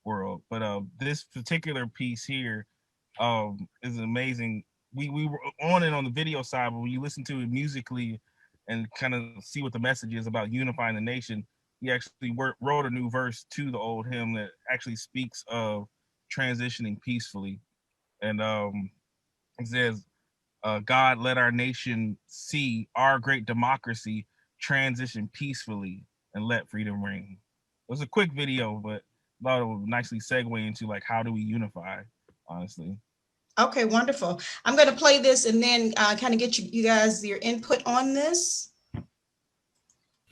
world. But this particular piece here is amazing. We were on it on the video side, but when you listen to it musically and kind of see what the message is about unifying the nation, he actually wrote a new verse to the old hymn that actually speaks of transitioning peacefully. And it says, God, let our nation see our great democracy transition peacefully and let freedom ring. It was a quick video, but I thought it would nicely segue into like, how do we unify, honestly. Okay, wonderful. I'm going to play this and then kind of get you guys your input on this.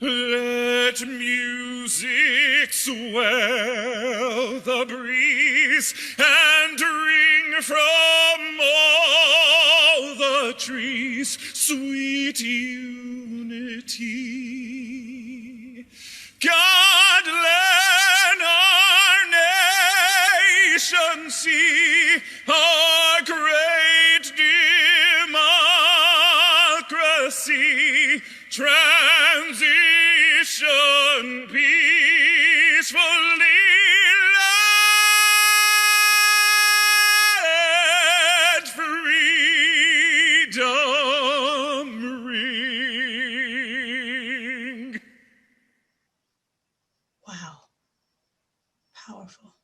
Let music swell the breeze and ring from all the trees sweet unity. God, let our nation see our great democracy transition peacefully. Let freedom ring. Wow. Powerful.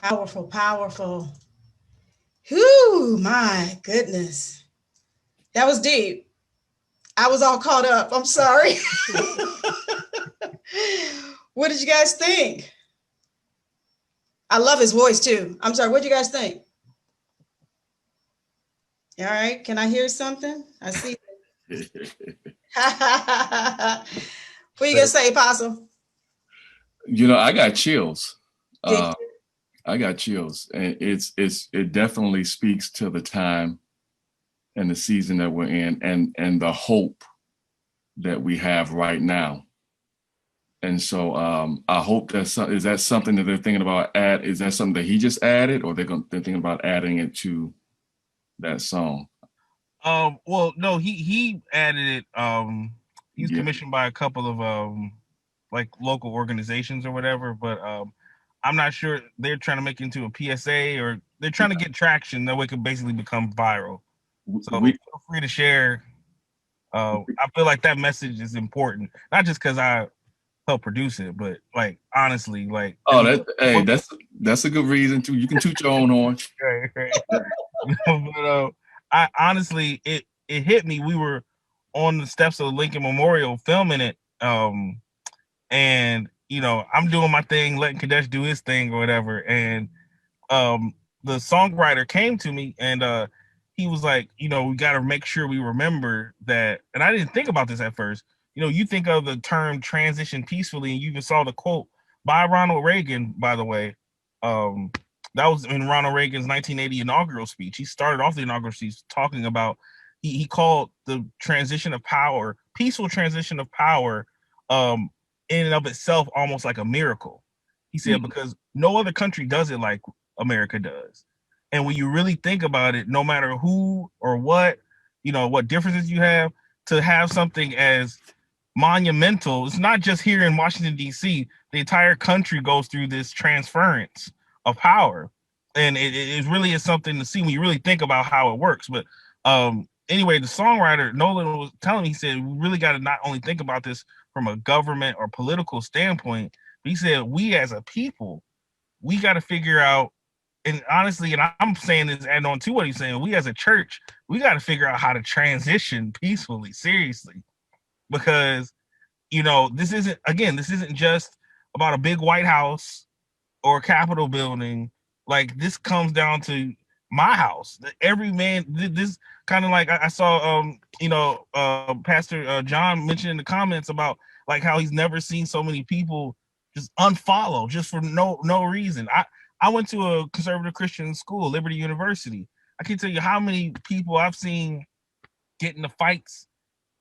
Powerful, powerful. Whew, my goodness. That was deep. I was all caught up. I'm sorry. What did you guys think? I love his voice too. I'm sorry, what did you guys think? All right, can I hear something? I see. What are you gonna say, Apostle? You know, I got chills. I got chills, and it definitely speaks to the time and the season that we're in, and the hope that we have right now. And so I hope is that something that they're thinking about is that something that he just added, or they're thinking about adding it to that song? Well, no, he added it. He's commissioned by a couple of like local organizations or whatever, but I'm not sure they're trying to make it into a PSA, or they're trying to get traction that way it could basically become viral. So feel free to share. I feel like that message is important, not just because I helped produce it, but like honestly, like that's a good reason too. You can toot your own horn. Right. But I honestly, it hit me. We were on the steps of Lincoln Memorial filming it, and you know, I'm doing my thing, letting Kadesh do his thing or whatever. And the songwriter came to me and he was like, you know, we got to make sure we remember that. And I didn't think about this at first. You know, you think of the term transition peacefully, and you even saw the quote by Ronald Reagan, by the way. That was in Ronald Reagan's 1980 inaugural speech. He started off the inaugural speech talking about, he called the transition of power, peaceful transition of power, in and of itself almost like a miracle. He said, because no other country does it like America does. And when you really think about it, no matter who or what, what differences you have, to have something as monumental, it's not just here in Washington, D.C., the entire country goes through this transference of power. And it really is something to see when you really think about how it works. But anyway, the songwriter, Nolan, was telling me, he said, we really got to not only think about this from a government or political standpoint, but he said, we as a people, we got to figure out, and honestly, and I'm saying this, add on to what he's saying, we as a church, we got to figure out how to transition peacefully, seriously. Because, this isn't just about a big White House or a Capitol building. Like, this comes down to my house. Every man, this kind of like I saw, Pastor John mentioned in the comments about like how he's never seen so many people just unfollow just for no reason. I went to a conservative Christian school, Liberty University. I can't tell you how many people I've seen get into fights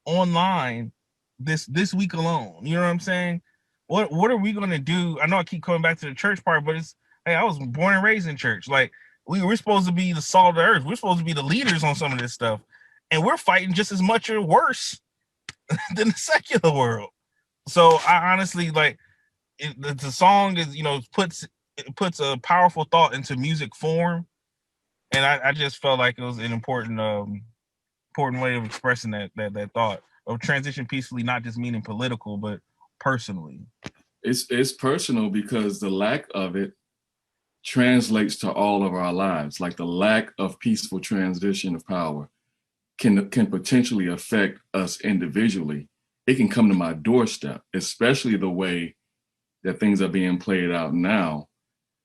online this week alone. You know what I'm saying? What are we gonna do? I know I keep coming back to the church part, but hey, I was born and raised in church. Like, we're supposed to be the salt of the earth. We're supposed to be the leaders on some of this stuff, and we're fighting just as much or worse than the secular world. So I honestly like the song is puts a powerful thought into music form, and I just felt like it was an important way of expressing that thought of transition peacefully, not just meaning political, but personally. It's personal because the lack of it translates to all of our lives. Like the lack of peaceful transition of power can potentially affect us individually. It can come to my doorstep, especially the way that things are being played out now.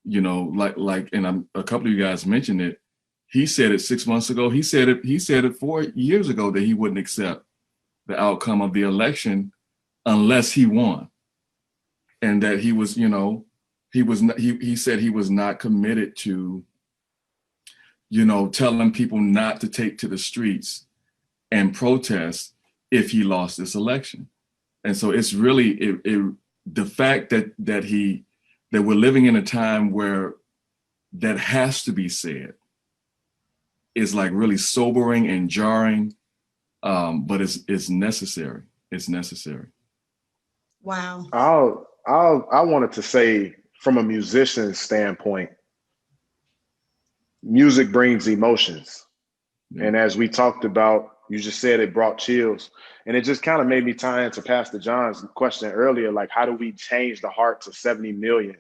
And a couple of you guys mentioned it. He said it 6 months ago. He said it 4 years ago that he wouldn't accept the outcome of the election unless he won, and that he said he was not committed to, telling people not to take to the streets and protest if he lost this election. And so it's really the fact that we're living in a time where that has to be said is like really sobering and jarring, but it's necessary. It's necessary. Wow. I wanted to say, from a musician's standpoint, music brings emotions. Yeah. And as we talked about, you just said it brought chills. And it just kind of made me tie into Pastor John's question earlier, like, how do we change the hearts of 70 million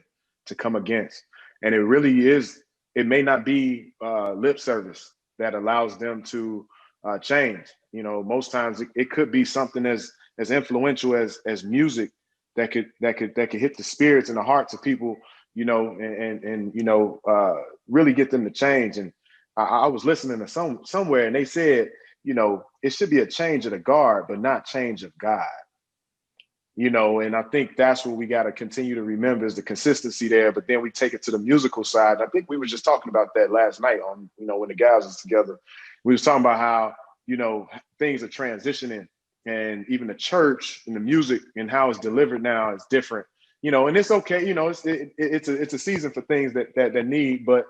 to come against? And it really is, it may not be lip service that allows them to change. Most times it could be something as influential as music that could hit the spirits and the hearts of people, and really get them to change. And I was listening to somewhere, and they said, it should be a change of the guard, but not change of God. And I think that's what we got to continue to remember, is the consistency there. But then we take it to the musical side. I think we were just talking about that last night on, when the guys was together. We was talking about how, things are transitioning, and even the church and the music and how it's delivered now is different, and it's okay. It's a season for things that need, but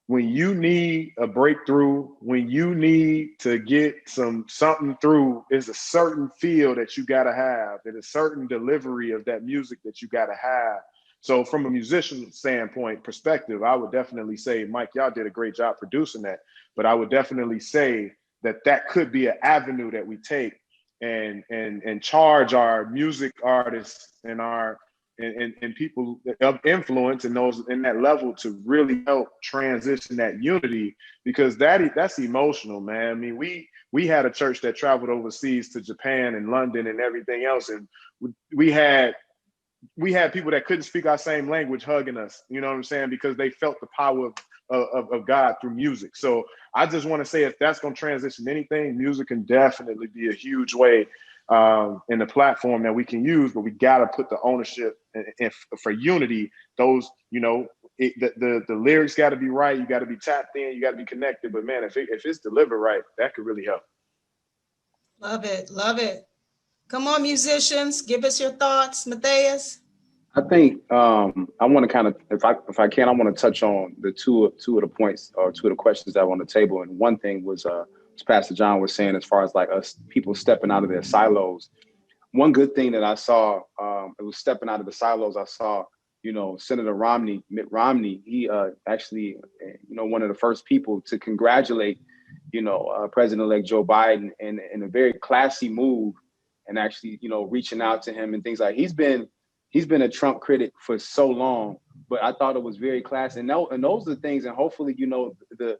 when you need a breakthrough, when you need to get something through, is a certain feel that you got to have, and a certain delivery of that music that you got to have. So from a musician standpoint perspective, I would definitely say, Mike, y'all did a great job producing that, but I would definitely say that could be an avenue that we take and charge our music artists and our and people of influence and those in that level to really help transition that unity, because that's emotional, man. I mean, we had a church that traveled overseas to Japan and London and everything else, and we had people that couldn't speak our same language hugging us, you know what I'm saying, because they felt the power of God through music. So I just want to say, if that's going to transition anything, music can definitely be a huge way and the platform that we can use, but we got to put the ownership in for unity. Those, the lyrics got to be right. You got to be tapped in. You got to be connected. But man, if it's delivered right, that could really help. Love it. Love it. Come on, musicians, give us your thoughts. Matthias. I think I want to kind of, if I can, I want to touch on the two of the points or two of the questions that were on the table. And one thing was, Pastor John was saying, as far as like us people stepping out of their silos. One good thing that I saw, it was stepping out of the silos. I saw, Senator Mitt Romney. He actually, one of the first people to congratulate, President-elect Joe Biden in a very classy move, and actually, reaching out to him and things like he's been a Trump critic for so long, but I thought it was very classy. And those are the things, and hopefully, the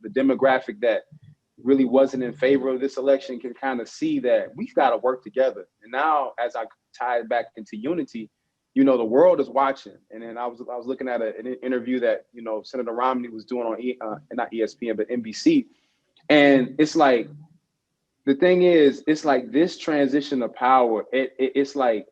demographic that really wasn't in favor of this election can kind of see that we've got to work together. And now, as I tie it back into unity, the world is watching. And then I was looking at an interview that, Senator Romney was doing on not ESPN, but NBC. And it's like, the thing is, it's like this transition of power, it's like,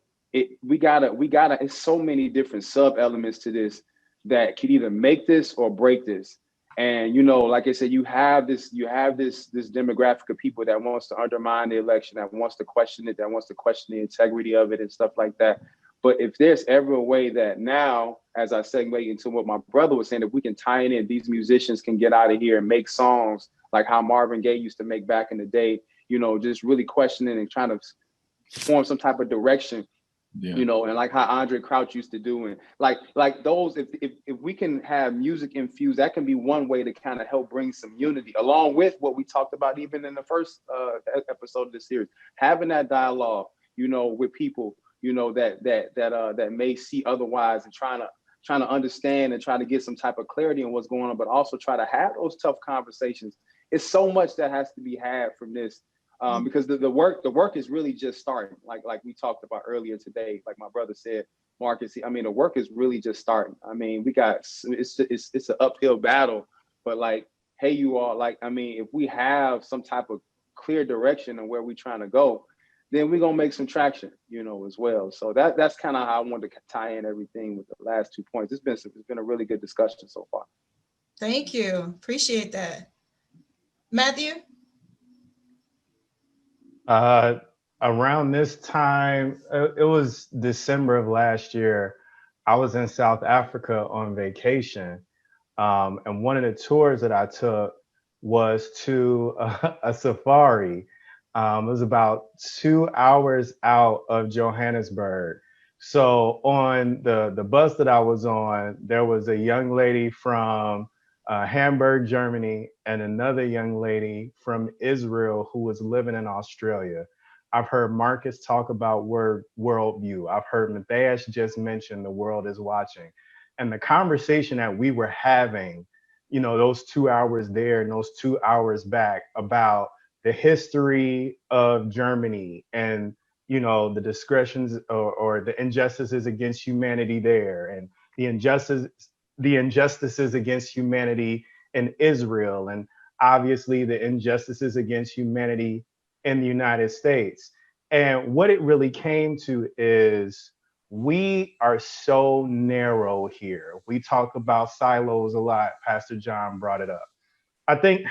we gotta, it's so many different sub elements to this that could either make this or break this. And, like I said, you have this demographic of people that wants to undermine the election, that wants to question it, that wants to question the integrity of it and stuff like that. But if there's ever a way that now, as I segue into what my brother was saying, if we can tie it in, these musicians can get out of here and make songs like how Marvin Gaye used to make back in the day, just really questioning and trying to form some type of direction. Yeah. And like how Andre Crouch used to do, and like those, if we can have music infused, that can be one way to kind of help bring some unity, along with what we talked about even in the first episode of this series, having that dialogue, with people, that may see otherwise, and trying to understand and try to get some type of clarity on what's going on, but also try to have those tough conversations. It's so much that has to be had from this. Because the work is really just starting, like we talked about earlier today, like my brother said, Marcus. I mean, the work is really just starting. I mean, it's an uphill battle, but like, hey, you all, if we have some type of clear direction on where we're trying to go, then we're gonna make some traction, as well. So that's kind of how I wanted to tie in everything with the last 2 points. It's been a really good discussion so far. Thank you. Appreciate that. Matthew? Around this time, it was December of last year, I was in South Africa on vacation. And one of the tours that I took was to a safari. It was about 2 hours out of Johannesburg. So on the bus that I was on, there was a young lady from Hamburg, Germany, and another young lady from Israel who was living in Australia. I've heard Marcus talk about worldview. I've heard Matthias just mention the world is watching. And the conversation that we were having, those 2 hours there and those 2 hours back about the history of Germany and, the discretions or the injustices against humanity there, and the injustices against humanity in Israel, and obviously the injustices against humanity in the United States. And what it really came to is we are so narrow here. We talk about silos a lot. Pastor John brought it up. I think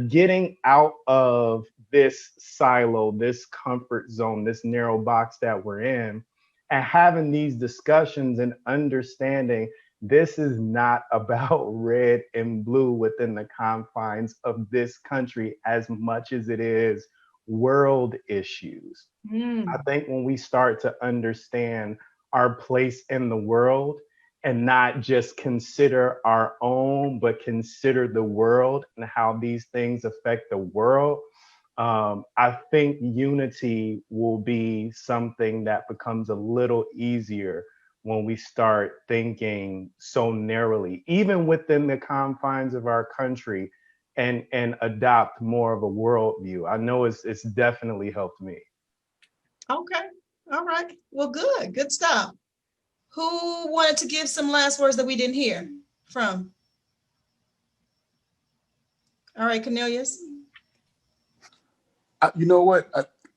getting out of this silo, this comfort zone, this narrow box that we're in, and having these discussions and understanding this is not about red and blue within the confines of this country as much as it is world issues. I think when we start to understand our place in the world and not just consider our own, but consider the world and how these things affect the world, I think unity will be something that becomes a little easier when we start thinking so narrowly, even within the confines of our country, and adopt more of a worldview. I know it's definitely helped me. Okay. All right. Well, good stuff. Who wanted to give some last words that we didn't hear from? All right, Cornelius. You know what?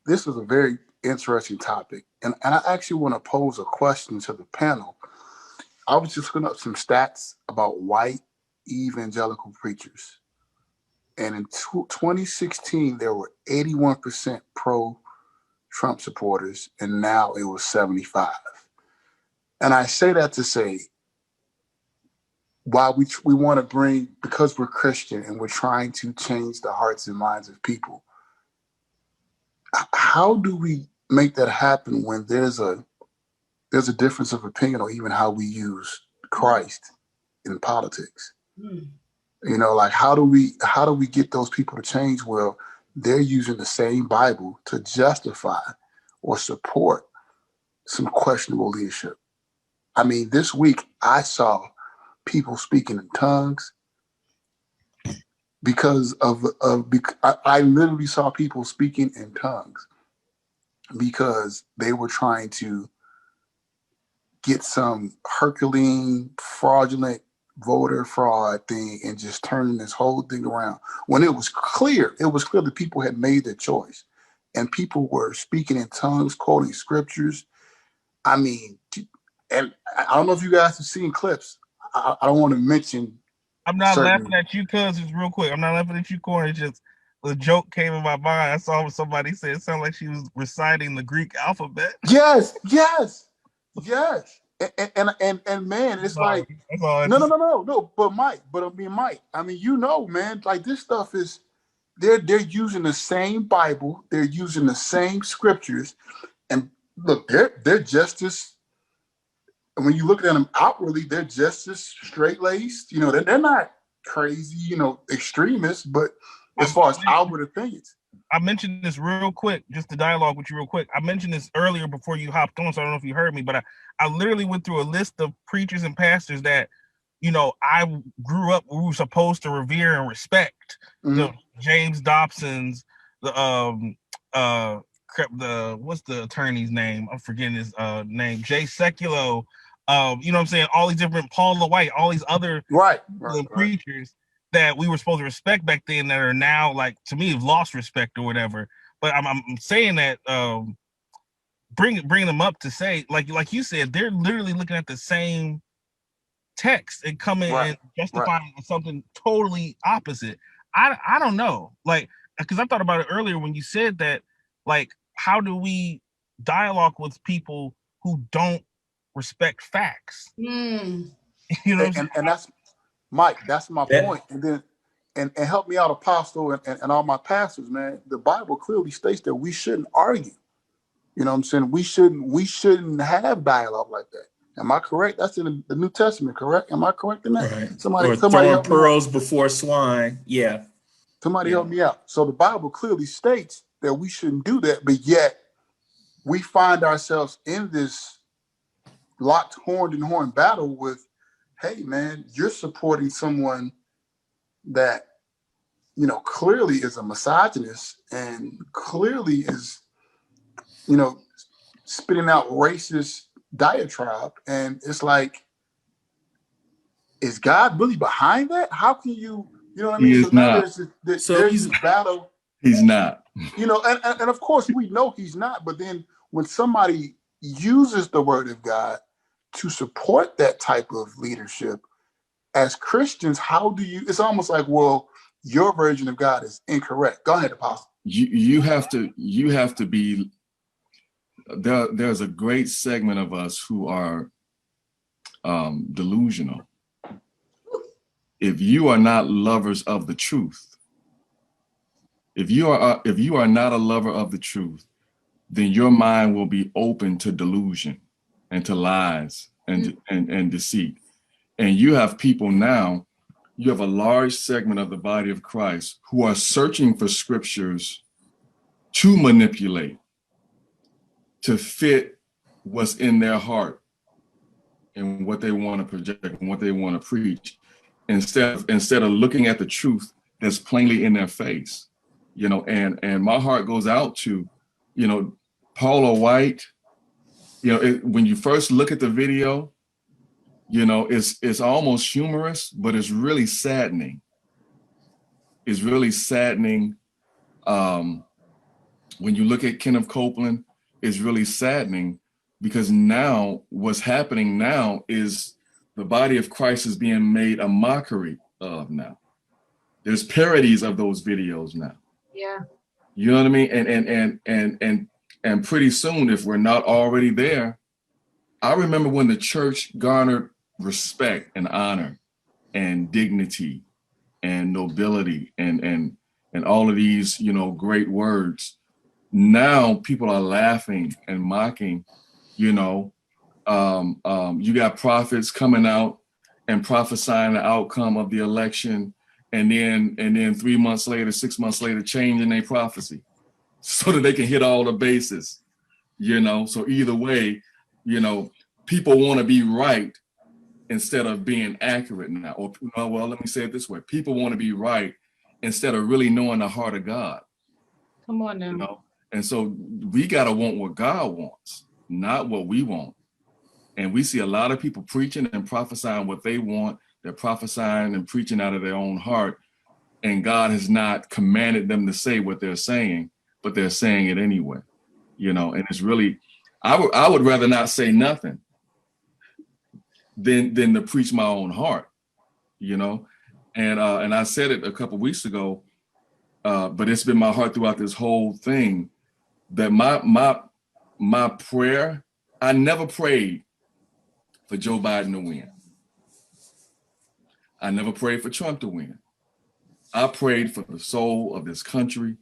This was a very interesting topic. And I actually want to pose a question to the panel. I was just looking up some stats about white evangelical preachers. And in 2016, there were 81% pro-Trump supporters, and now it was 75. And I say that to say, while we want to bring, because we're Christian and we're trying to change the hearts and minds of people, how do we make that happen when there's a difference of opinion, or even how we use Christ in politics? You know, like how do we get those people to change? Well, they're using the same Bible to justify or support some questionable leadership. I mean, this week I saw people speaking in tongues because I literally saw people speaking in tongues because they were trying to get some Herculean fraudulent voter fraud thing and just turning this whole thing around, when it was clear that people had made their choice and people were speaking in tongues, quoting scriptures. I mean, and I don't know if you guys have seen clips. I don't want to mention. I'm not laughing at you, cuz it's real quick. I'm not laughing at you, Corey. It's just the joke came in my mind. I saw somebody say it sounded like she was reciting the Greek alphabet. Yes. And man, it's like no. But Mike, I mean, you know, man, like this stuff is they're using the same Bible, they're using the same scriptures, and look, they're just as, when you look at them outwardly, they're just as straight-laced. You know, they're not crazy, you know, extremists, but as far as outward opinions. I mentioned this real quick, just to dialogue with you real quick. I mentioned this earlier before you hopped on, so I don't know if you heard me, but I literally went through a list of preachers and pastors that, you know, I grew up, we were supposed to revere and respect. The James Dobsons, the what's the attorney's name? I'm forgetting his name. Jay Sekulow. You know what I'm saying? All these different Paula White, all these other preachers that we were supposed to respect back then that are now, like, to me, have lost respect or whatever. But I'm saying that bring them up to say, like you said, they're literally looking at the same text and coming and justifying something totally opposite. I don't know, like, because I thought about it earlier when you said that, like, how do we dialogue with people who don't respect facts? You know, and that's Mike. That's my point. And then, and help me out, Apostle, and all my pastors, man. The Bible clearly states that we shouldn't argue. You know what I'm saying? We shouldn't have dialogue like that. Am I correct? That's in the New Testament, correct? Am I correct in that? Right. Somebody throwing pearls before swine. Yeah. Somebody help me out. So the Bible clearly states that we shouldn't do that, but yet we find ourselves in this locked horn and horn battle with, hey man, you're supporting someone that, you know, clearly is a misogynist and clearly is, you know, spitting out racist diatribe. And it's like, is God really behind that? How can you know what I mean? He is not. There's this battle. He's not. You know, and of course we know he's not, but then when somebody uses the word of God to support that type of leadership, as Christians, how do you, it's almost like, well, your version of God is incorrect. Go ahead, Apostle. You have to be, there's a great segment of us who are delusional. If you are not lovers of the truth, if you are not a lover of the truth, then your mind will be open to delusion and to lies and deceit. And you have people now, you have a large segment of the body of Christ who are searching for scriptures to manipulate, to fit what's in their heart and what they want to project and what they want to preach, instead of looking at the truth that's plainly in their face. You know, and my heart goes out to, you know, Paula White. You know, when you first look at the video, you know, it's almost humorous, but it's really saddening. It's really saddening when you look at Kenneth Copeland is really saddening, because now what's happening now is the body of Christ is being made a mockery of now. There's parodies of those videos now. Yeah. You know what I mean? And pretty soon, if we're not already there, I remember when the church garnered respect and honor and dignity and nobility and all of these, you know, great words. Now people are laughing and mocking, you know. You got prophets coming out and prophesying the outcome of the election, and then 3 months later, 6 months later, changing their prophecy so that they can hit all the bases, you know. So either way, you know, people want to be right instead of being accurate now. Or, well, let me say it this way: people want to be right instead of really knowing the heart of God. Come on now. You know, and so we gotta want what God wants, not what we want. And we see a lot of people preaching and prophesying what they want. They're prophesying and preaching out of their own heart, and God has not commanded them to say what they're saying, but they're saying it anyway. You know, and it's really, I would rather not say nothing than to preach my own heart. You know, and I said it a couple of weeks ago, but it's been my heart throughout this whole thing that my prayer, I never prayed for Joe Biden to win. I never prayed for Trump to win. I prayed for the soul of this country.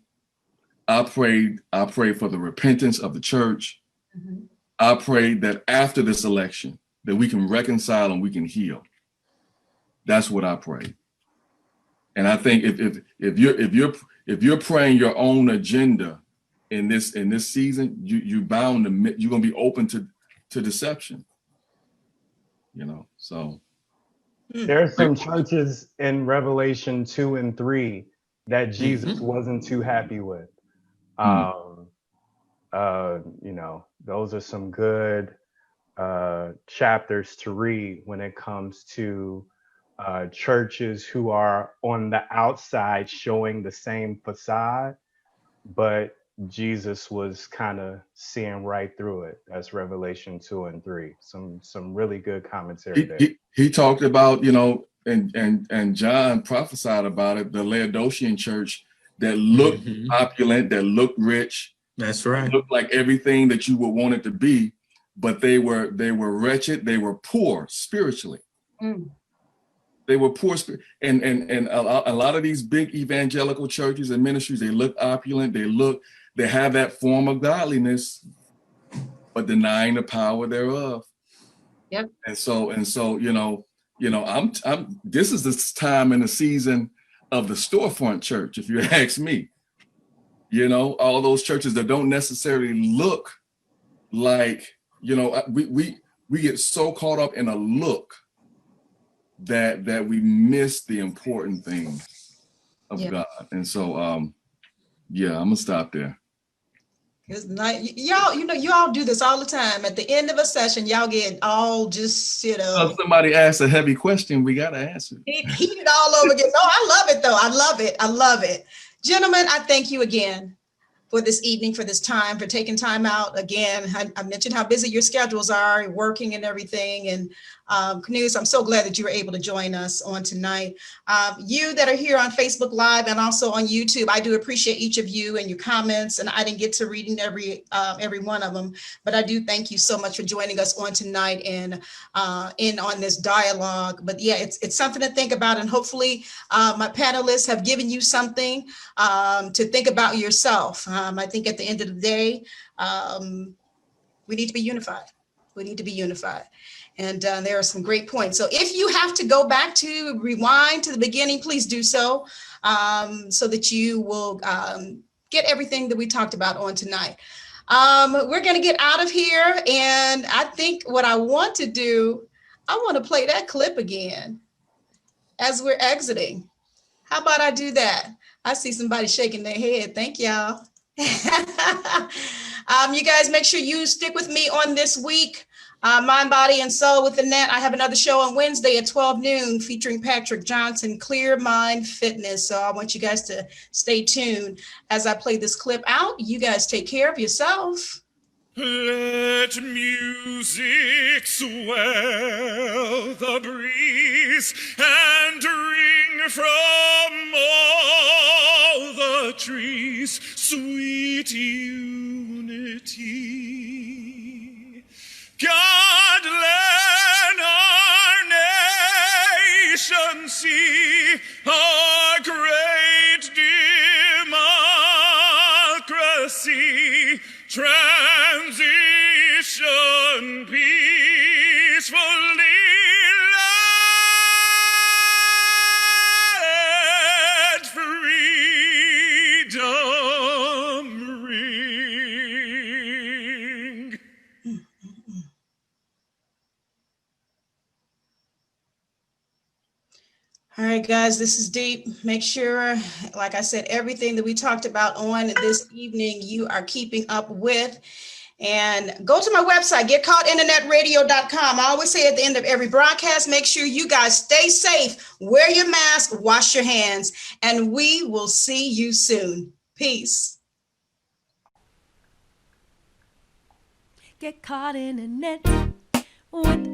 I prayed for the repentance of the church. Mm-hmm. I prayed that after this election, that we can reconcile and we can heal. That's what I prayed. And I think if you're praying your own agenda in this season, you're gonna be open to deception. You know, so there are some churches in Revelation 2 and 3 that Jesus wasn't too happy with. You know, those are some good chapters to read when it comes to churches who are on the outside showing the same facade, but Jesus was kind of seeing right through it. That's Revelation 2 and 3. Some really good commentary there. He talked about, you know, and John prophesied about it, the Laodicean church that looked opulent, that looked rich. That's right. Looked like everything that you would want it to be, but they were wretched. They were poor spiritually. Mm. They were poor, and a lot of these big evangelical churches and ministries, they look opulent. They have that form of godliness, but denying the power thereof. Yep. And so, you know, this is the time in the season of the storefront church, if you ask me. You know, all those churches that don't necessarily look like, you know, we get so caught up in a look that we miss the important things of God. And so, yeah, I'm gonna stop there. It's nice. Y'all, you know, you all do this all the time. At the end of a session, y'all get all just, you know. If somebody asks a heavy question, we gotta answer. Heated all over again. No, I love it though. I love it. I love it. Gentlemen, I thank you again for this evening, for this time, for taking time out. Again, I mentioned how busy your schedules are, working and everything. And Knus, I'm so glad that you were able to join us on tonight. You that are here on Facebook Live and also on YouTube, I do appreciate each of you and your comments. And I didn't get to reading every one of them, but I do thank you so much for joining us on tonight and on this dialogue. But yeah, it's something to think about. And hopefully my panelists have given you something to think about yourself. I think at the end of the day, we need to be unified. We need to be unified. And there are some great points. So if you have to go back to rewind to the beginning, please do so, so that you will get everything that we talked about on tonight. We're going to get out of here. And I think what I want to do, I want to play that clip again as we're exiting. How about I do that? I see somebody shaking their head. Thank y'all. You guys make sure you stick with me on this week. Mind, Body, and Soul with Annette. I have another show on Wednesday at 12 noon featuring Patrick Johnson, Clear Mind Fitness. So I want you guys to stay tuned as I play this clip out. You guys take care of yourself. Let music swell the breeze and ring from all the trees sweet unity. God, let our nation see our great democracy transition peacefully. Let freedom ring. All right, guys, this is deep. Make sure, like I said, everything that we talked about on this evening, you are keeping up with. And go to my website, getcaughtinternetradio.com. I always say at the end of every broadcast, make sure you guys stay safe, wear your mask, wash your hands, and we will see you soon. Peace. Get caught in a net with